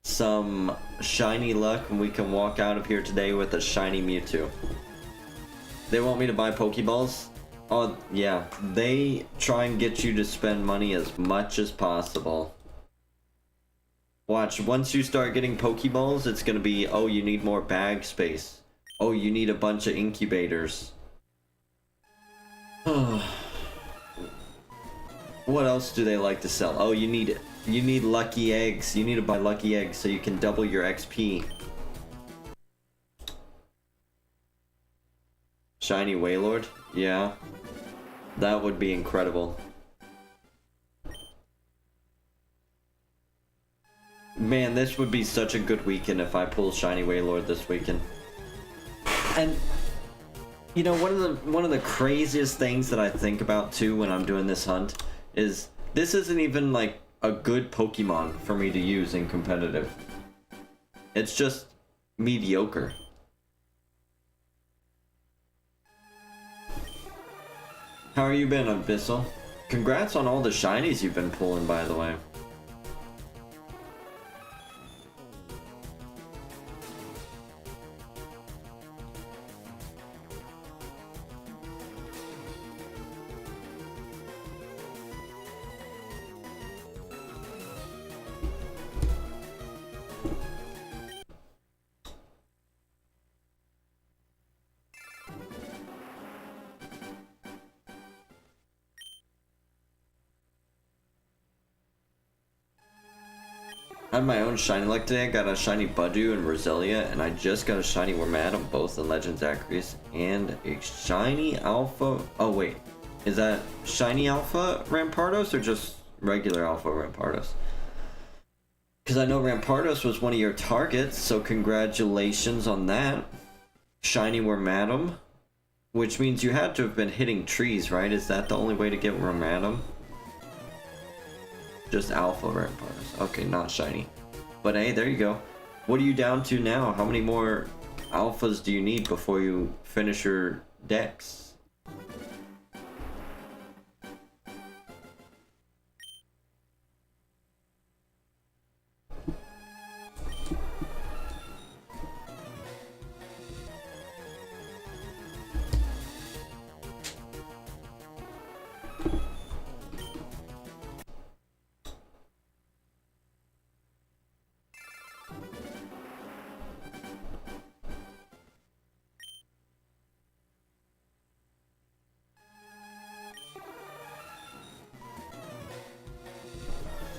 some shiny luck and we can walk out of here today with a shiny Mewtwo. They want me to buy Pokeballs? Oh, yeah. They try and get you to spend money as much as possible. Watch, once you start getting Pokeballs, it's gonna be, oh, you need more bag space. Oh, you need a bunch of incubators. What else do they like to sell? Oh, you need lucky eggs. You need to buy lucky eggs so you can double your XP. Shiny Wailord? Yeah. That would be incredible. Man, this would be such a good weekend if I pull Shiny Wailord this weekend. And you know, one of the craziest things that I think about too when I'm doing this hunt is this isn't even like a good Pokemon for me to use in competitive. It's just mediocre. How are you been, Abyssal? Congrats on all the shinies you've been pulling, by the way. I had my own shiny luck today. I got a shiny Budew and Roselia, and I just got a shiny Wormadam, both in Legends Acreus, and a shiny Alpha. Oh wait, is that shiny Alpha Rampardos or just regular Alpha Rampardos? Because I know Rampardos was one of your targets, so congratulations on that. Shiny Wormadam, which means you had to have been hitting trees, right? Is that the only way to get Wormadam? Just Alpha Rampardos. Okay, not shiny. But hey, there you go. What are you down to now? How many more alphas do you need before you finish your Dex.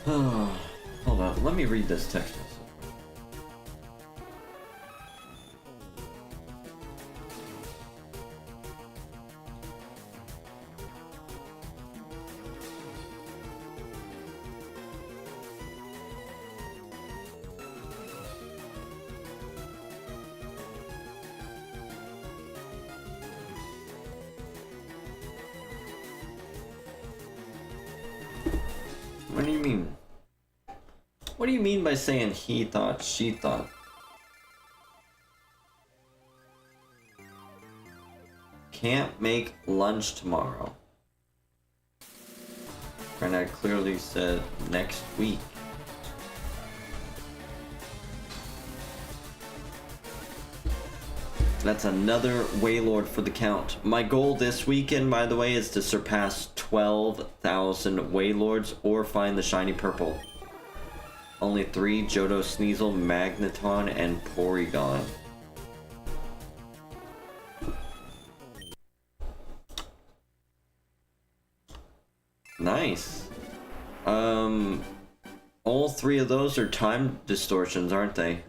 Hold on, let me read this text message. What do you mean? What do you mean by saying he thought, she thought? Can't make lunch tomorrow. And I clearly said next week. That's another Wailord for the count. My goal this weekend, by the way, is to surpass 12,000 Wailords or find the shiny purple. Only 3, Johto, Sneasel, Magneton, and Porygon. Nice. All 3 of those are time distortions, aren't they?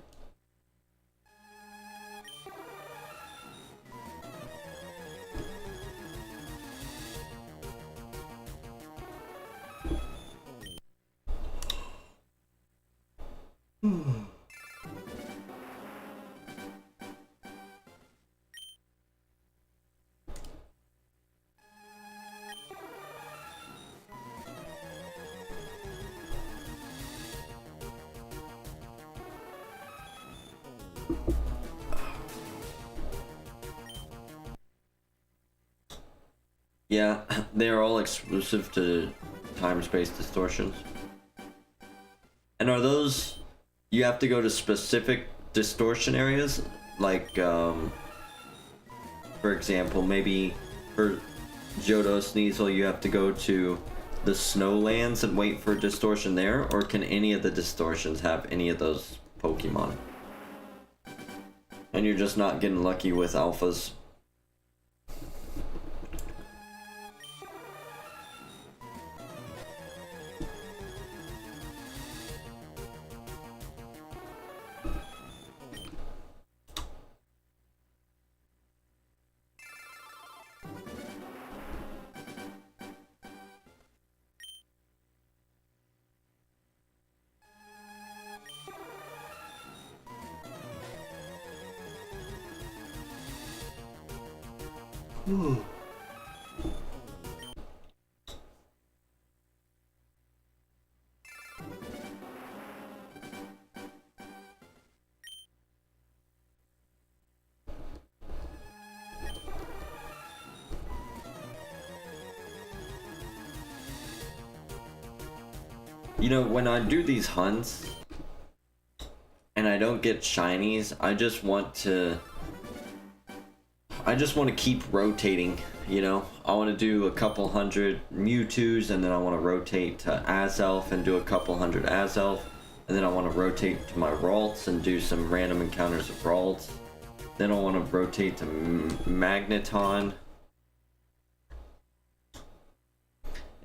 Yeah, they're all exclusive to time-space distortions. And are those... You have to go to specific distortion areas? Like, for example, maybe for Johto, Sneasel, you have to go to the Snowlands and wait for a distortion there? Or can any of the distortions have any of those Pokemon? And you're just not getting lucky with alphas? You know, when I do these hunts and I don't get shinies, I just want to keep rotating, you know? I want to do a couple hundred Mewtwo's, and then I want to rotate to Azelf and do a couple hundred Azelf, and then I want to rotate to my Ralts and do some random encounters of Ralts. Then I want to rotate to Magneton.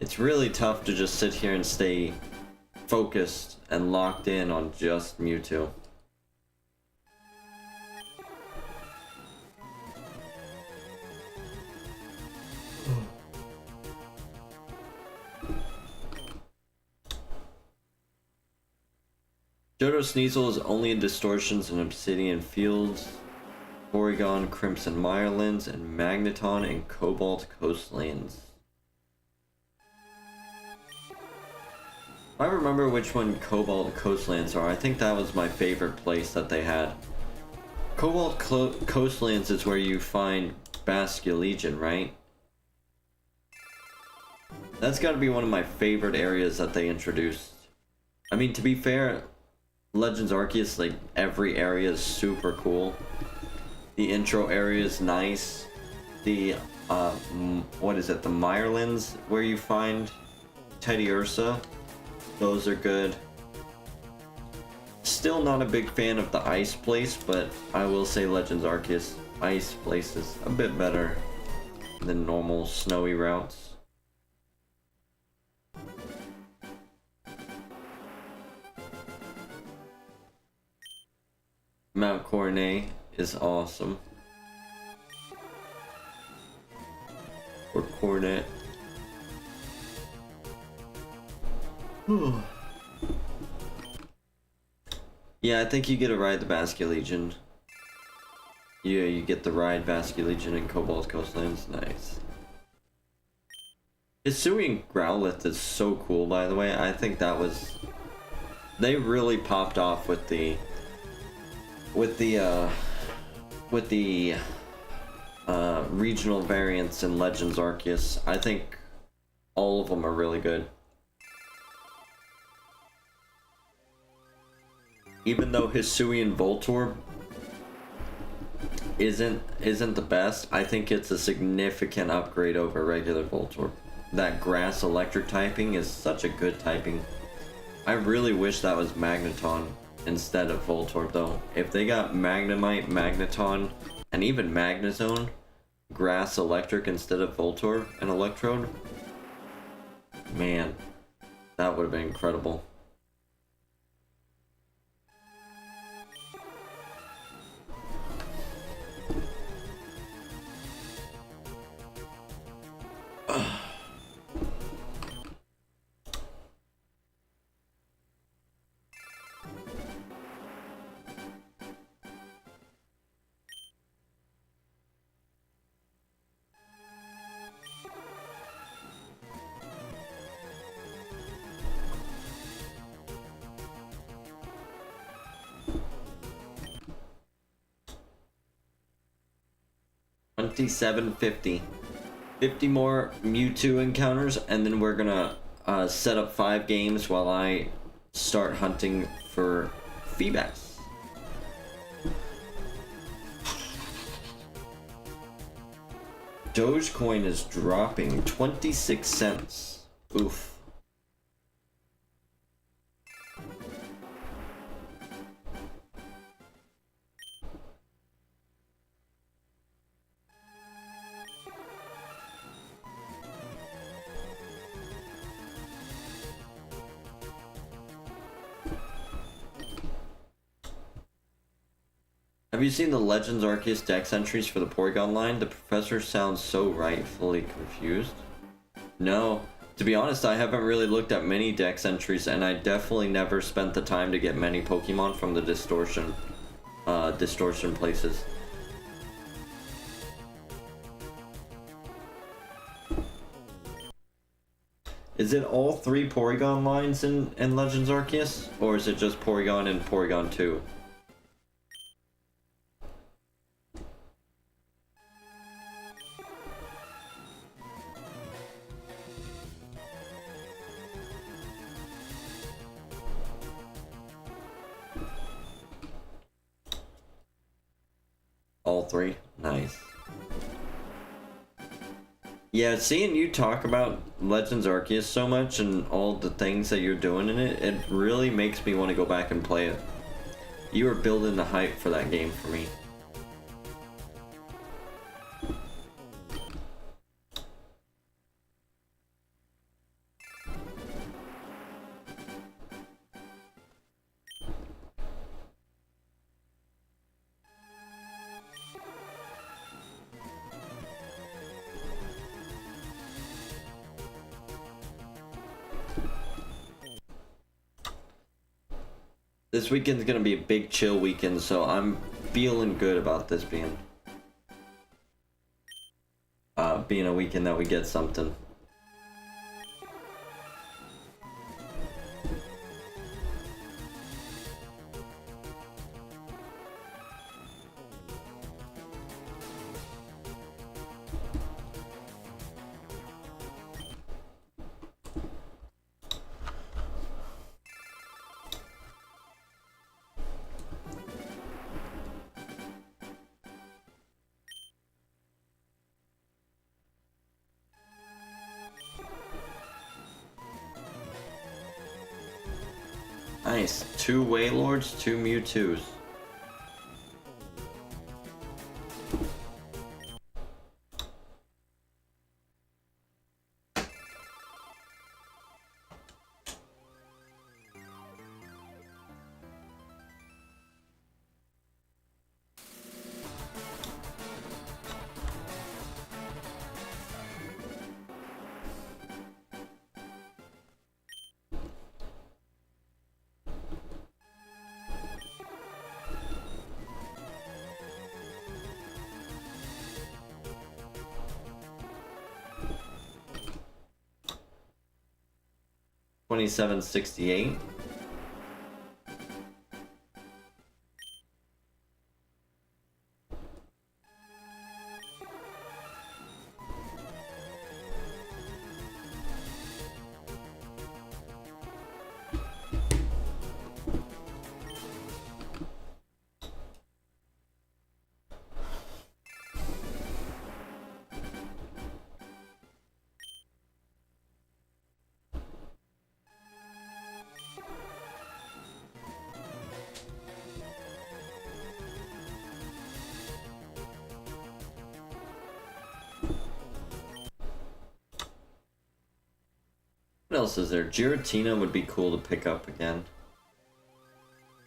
It's really tough to just sit here and stay focused and locked in on just Mewtwo. Johto Sneasel is only in distortions in Obsidian Fields, Porygon, Crimson Mirelands, and Magneton and Cobalt Coastlands. I remember which one Cobalt Coastlands are. I think that was my favorite place that they had. Cobalt Coastlands is where you find Basculegion, right? That's got to be one of my favorite areas that they introduced. I mean, to be fair, Legends Arceus, like, every area is super cool. The intro area is nice. The, what is it? The Mirelands, where you find Teddy Ursa. Those are good. Still not a big fan of the ice place, but I will say Legends Arceus ice place is a bit better than normal snowy routes. Mount Cornet is awesome. Or Cornet. Yeah, I think you get to ride the Basculegion. Yeah, you get to ride Basculegion in Cobalt's Coastlands. Nice. Hisuian Growlithe is so cool, by the way. I think that was... They really popped off with the regional variants in Legends Arceus. I think all of them are really good. Even though Hisuian Voltorb isn't the best, I think it's a significant upgrade over regular Voltorb. That grass electric typing is such a good typing. I really wish that was Magneton instead of Voltorb though. If they got Magnemite, Magneton, and even Magnezone, grass electric instead of Voltorb and Electrode, man, that would have been incredible. $27.50. 50 more Mewtwo encounters, and then we're gonna set up 5 games while I start hunting for Feebas. Dogecoin is dropping 26 cents. Oof. Have you seen the Legends Arceus Dex entries for the Porygon line? The professor sounds so rightfully confused. No, to be honest, I haven't really looked at many Dex entries, and I definitely never spent the time to get many Pokemon from the distortion places. Is it all 3 Porygon lines in Legends Arceus? Or is it just Porygon and Porygon 2? All 3? Nice. Yeah, seeing you talk about Legends Arceus so much and all the things that you're doing in it, it really makes me want to go back and play it. You are building the hype for that game for me. This weekend's gonna be a big chill weekend, so I'm feeling good about this being a weekend that we get something. Nice. 2 Wailords, 2 Mewtwo's. $27.68. What else is there? Giratina would be cool to pick up again.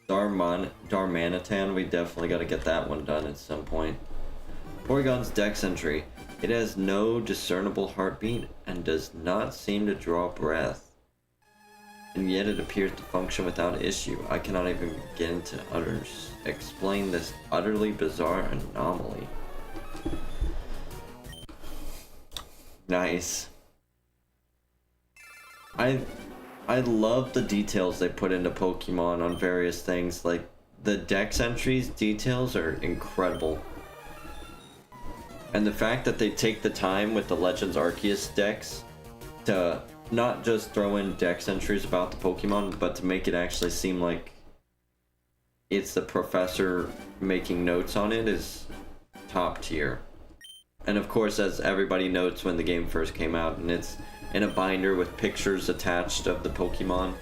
Darmanitan, we definitely got to get that one done at some point. Porygon's Dex entry. It has no discernible heartbeat and does not seem to draw breath. And yet it appears to function without issue. I cannot even begin to explain this utterly bizarre anomaly. Nice. I love the details they put into Pokemon on various things. Like the Dex entries details are incredible. And the fact that they take the time with the Legends Arceus Dex to not just throw in Dex entries about the Pokemon, but to make it actually seem like it's the professor making notes on it is top tier. And of course, as everybody notes when the game first came out, and it's in a binder with pictures attached of the Pokemon.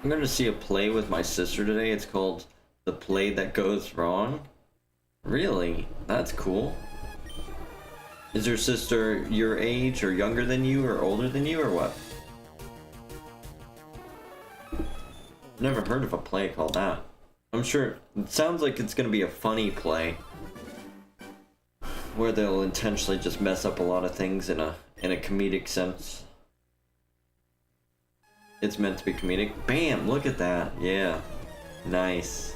I'm going to see a play with my sister today. It's called The Play That Goes Wrong. Really? That's cool. Is your sister your age or younger than you or older than you or what? Never heard of a play called that. I'm sure it sounds like it's going to be a funny play where they'll intentionally just mess up a lot of things in a comedic sense. It's meant to be comedic. Bam! Look at that. Yeah. Nice.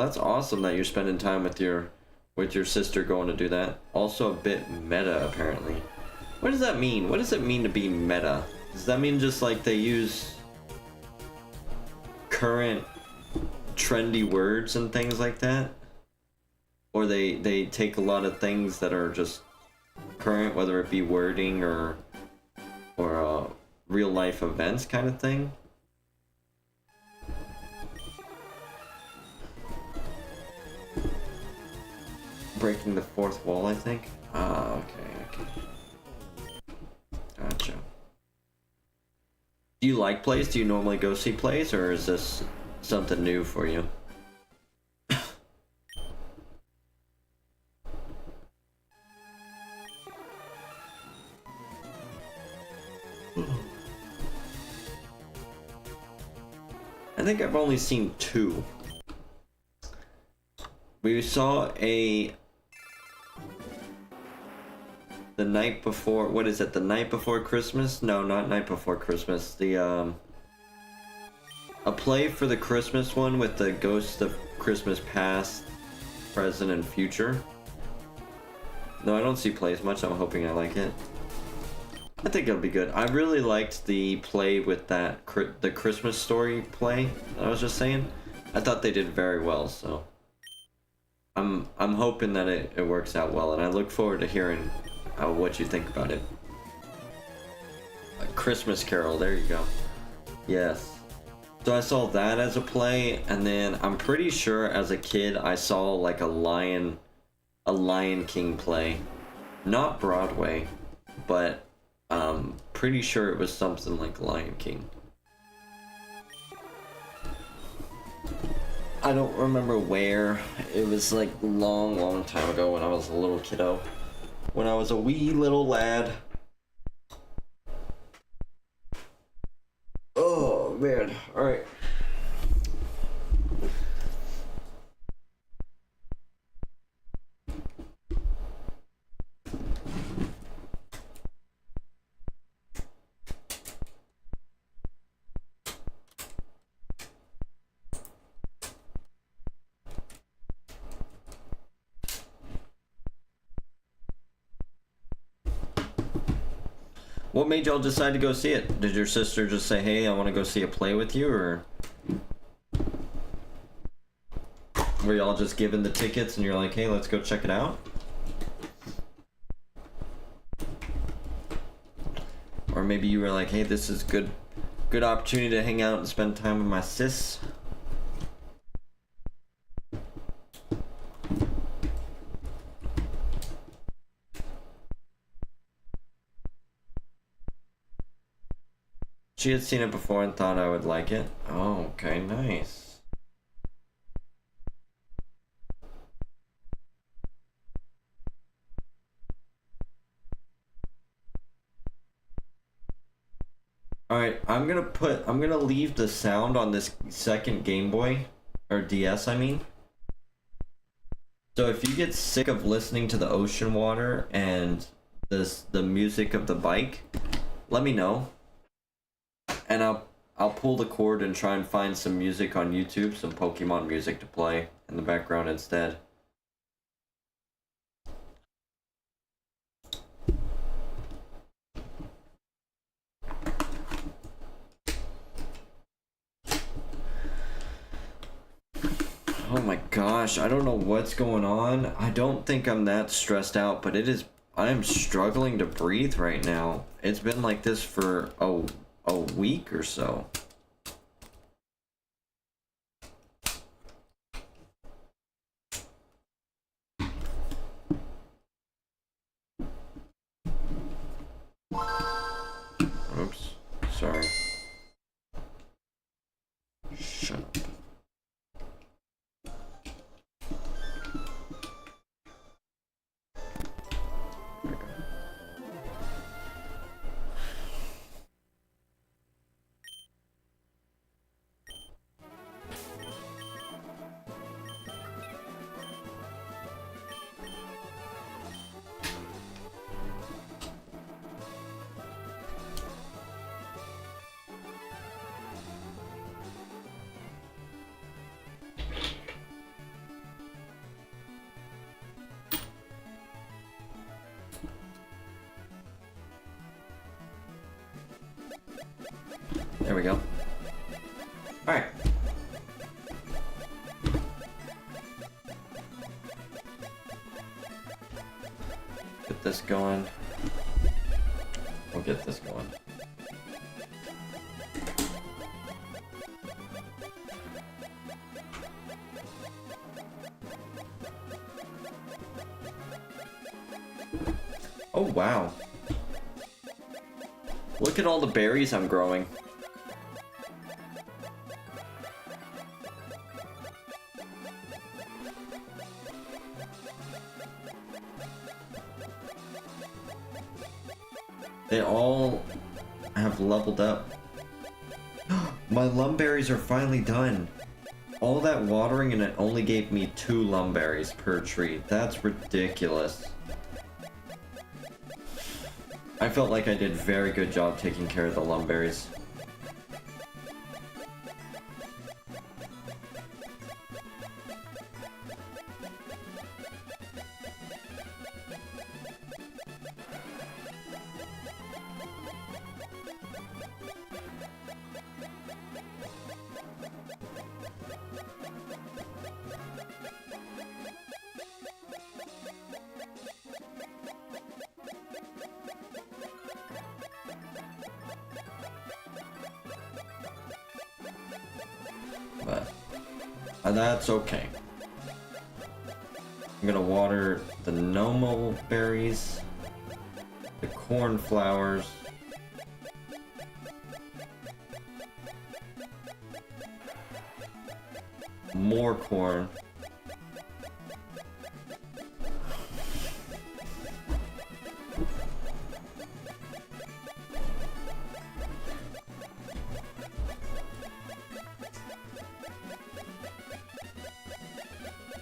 that's awesome that you're spending time with your sister going to do that. Also a bit meta, apparently. What does that mean? What does it mean to be meta? Does that mean just like they use current trendy words and things like that? Or they take a lot of things that are just current, whether it be wording or real life events kind of thing? Breaking the fourth wall, I think. Ah, okay. Gotcha. Do you like plays? Do you normally go see plays, or is this something new for you? I think I've only seen 2. We saw the night before, what is it, the night before Christmas? No, not night before Christmas. A play for the Christmas one with the ghosts of Christmas past, present, and future. No, I don't see plays much. I'm hoping I like it. I think it'll be good. I really liked the play with that, the Christmas story play I was just saying. I thought they did very well, so I'm hoping that it works out well, and I look forward to hearing what you think about it. A Christmas Carol, there you go. Yes. So I saw that as a play, and then I'm pretty sure as a kid I saw like a Lion King play. Not Broadway, but pretty sure it was something like Lion King. I don't remember where. It was like long time ago when I was a little kiddo. When I was a wee little lad. Oh man, alright. What made y'all decide to go see it? Did your sister just say, hey, I want to go see a play with you, or were y'all just given the tickets and you're like, hey, let's go check it out? Or maybe you were like, hey, this is good opportunity to hang out and spend time with my sis. She had seen it before and thought I would like it. Oh, okay, nice. Alright, I'm gonna leave the sound on this second Game Boy, or DS I mean. So if you get sick of listening to the ocean water and the music of the bike, let me know. And I'll pull the cord and try and find some music on YouTube, some Pokemon music to play in the background instead. Oh my gosh, I don't know what's going on. I don't think I'm that stressed out, but I'm struggling to breathe right now. It's been like this for a week or so. Oops, sorry. Shut up. get this going. We'll get this going. Oh, wow. Look at all the berries I'm growing. They all have leveled up. My lumberries are finally done. All that watering and it only gave me 2 lumberries per tree. That's ridiculous. I felt like I did a very good job taking care of the lumberries. But that's okay. I'm gonna water the Nomo berries, the cornflowers, more corn.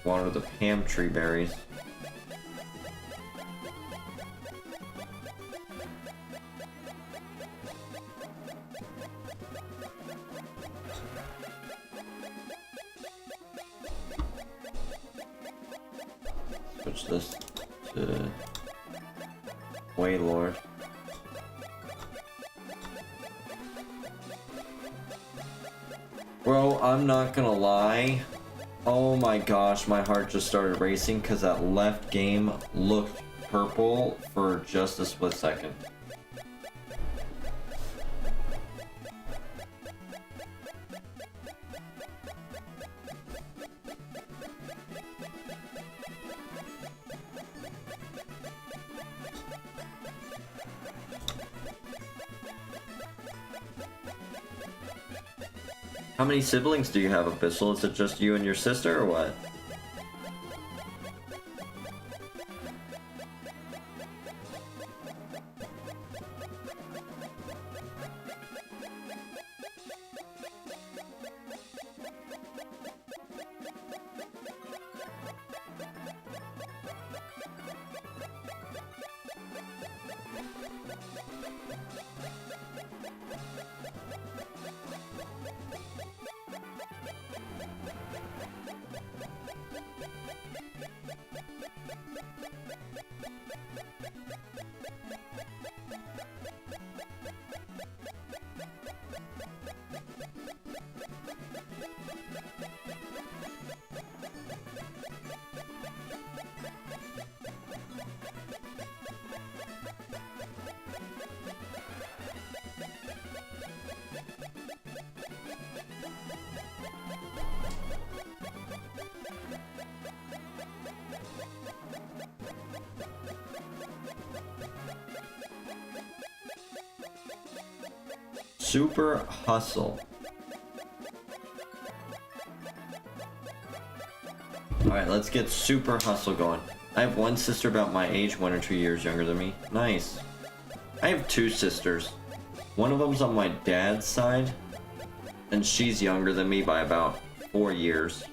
Water the palm tree berries. Switch this to Wailord. Bro, I'm not gonna lie. Oh my gosh, my heart just started racing because that left game looked purple for just a split second. How many siblings do you have, Abyssal? Is it just you and your sister, or what? Super hustle. Alright, let's get super hustle going. I have one sister about my age, 1 or 2 years younger than me. Nice. I have 2 sisters. One of them's on my dad's side, and she's younger than me by about 4 years.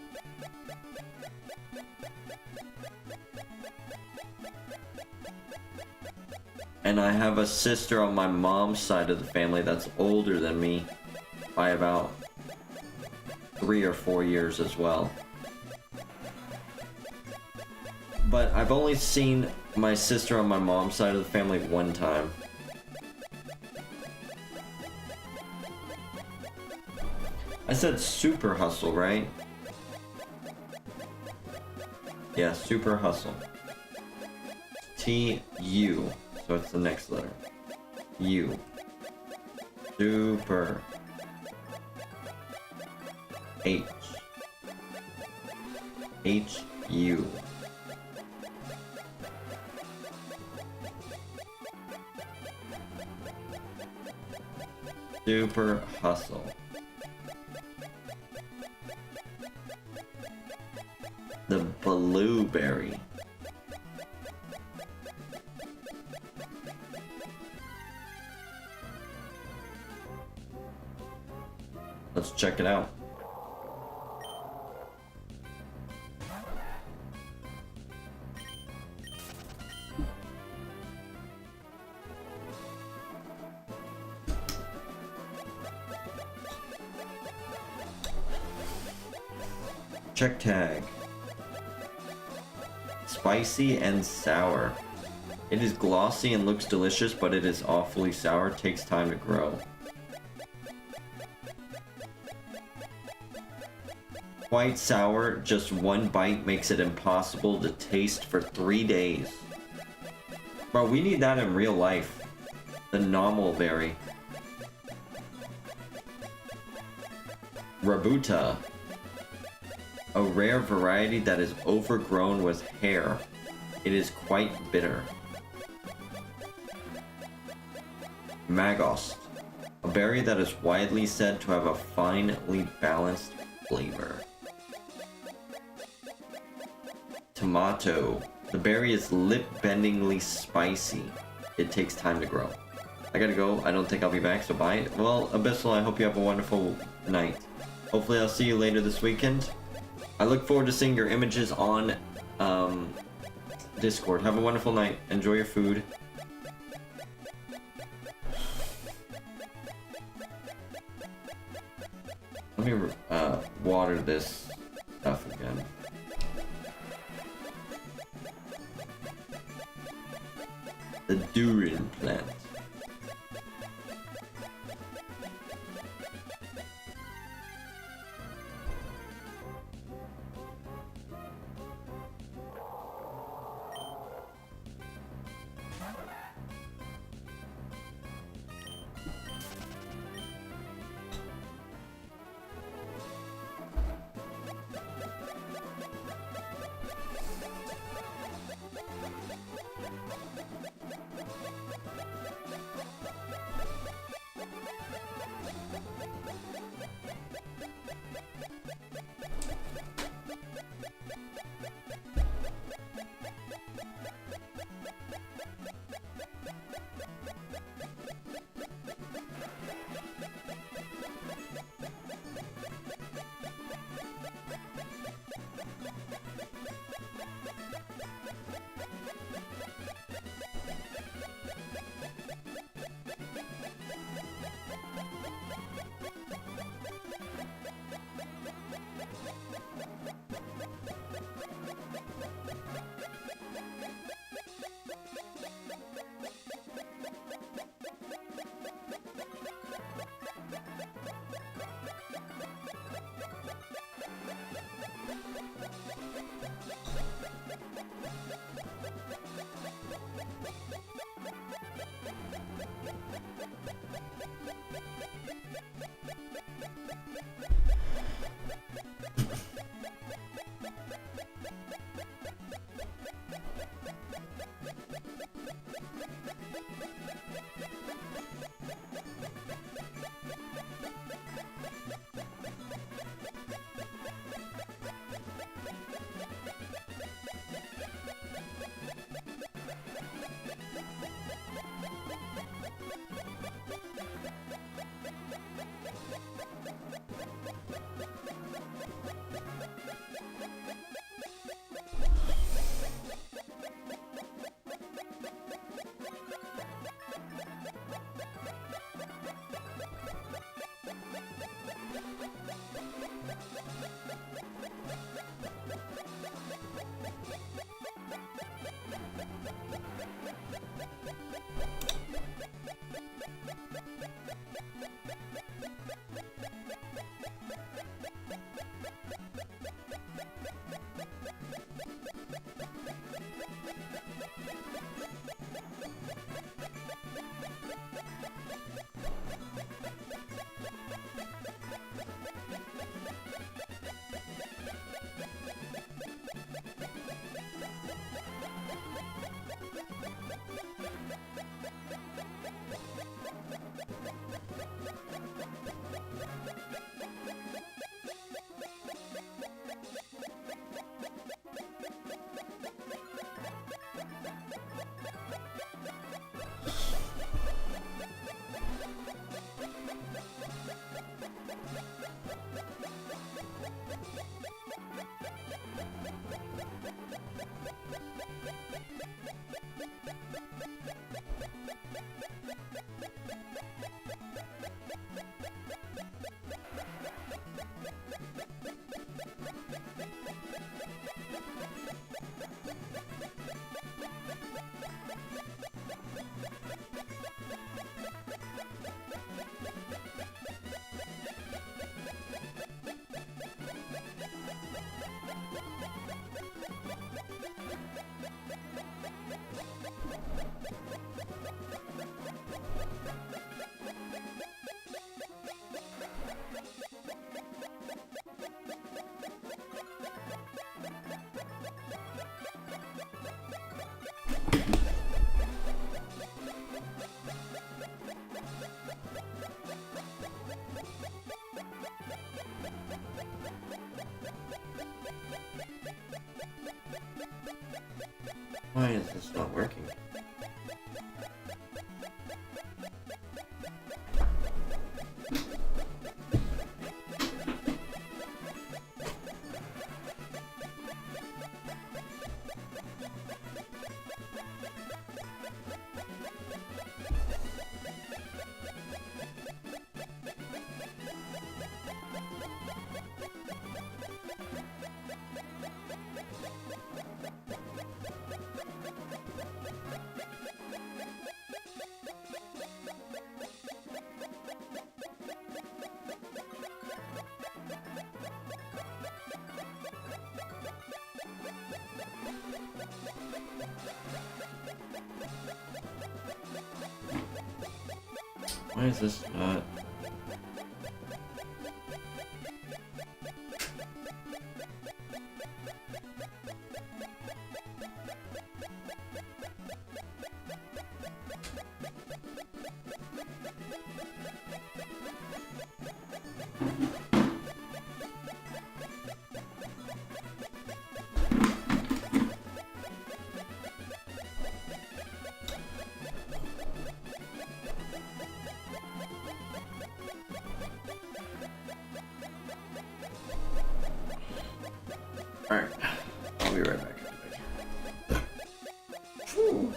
And I have a sister on my mom's side of the family that's older than me by about 3 or 4 years as well. But I've only seen my sister on my mom's side of the family one time. I said super hustle, right? Yeah, super hustle. T, U. So it's the next letter. U. Super. H. H, U. Super hustle. The blueberry. Let's check it out. Check tag. Spicy and sour. It is glossy and looks delicious, but it is awfully sour. Takes time to grow. Quite sour, just one bite makes it impossible to taste for 3 days. Bro, we need that in real life. The normal berry. Rabuta. A rare variety that is overgrown with hair. It is quite bitter. Magost. A berry that is widely said to have a finely balanced flavor. Tomato. The berry is lip-bendingly spicy. It takes time to grow. I gotta go. I don't think I'll be back, so bye. Well, Abyssal, I hope you have a wonderful night. Hopefully I'll see you later this weekend. I look forward to seeing your images on Discord. Have a wonderful night. Enjoy your food. Let me water this stuff again. The durian plant. Why is this not working? Why is this not? Alright, I'll be right back. Whew.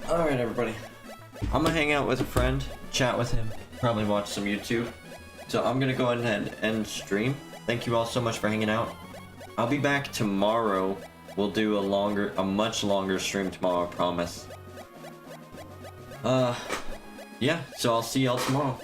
Alright, everybody. I'm gonna hang out with a friend, chat with him, probably watch some YouTube. So I'm gonna go ahead and end stream. Thank you all so much for hanging out. I'll be back tomorrow. We'll do a much longer stream tomorrow, I promise. Yeah, so I'll see y'all tomorrow.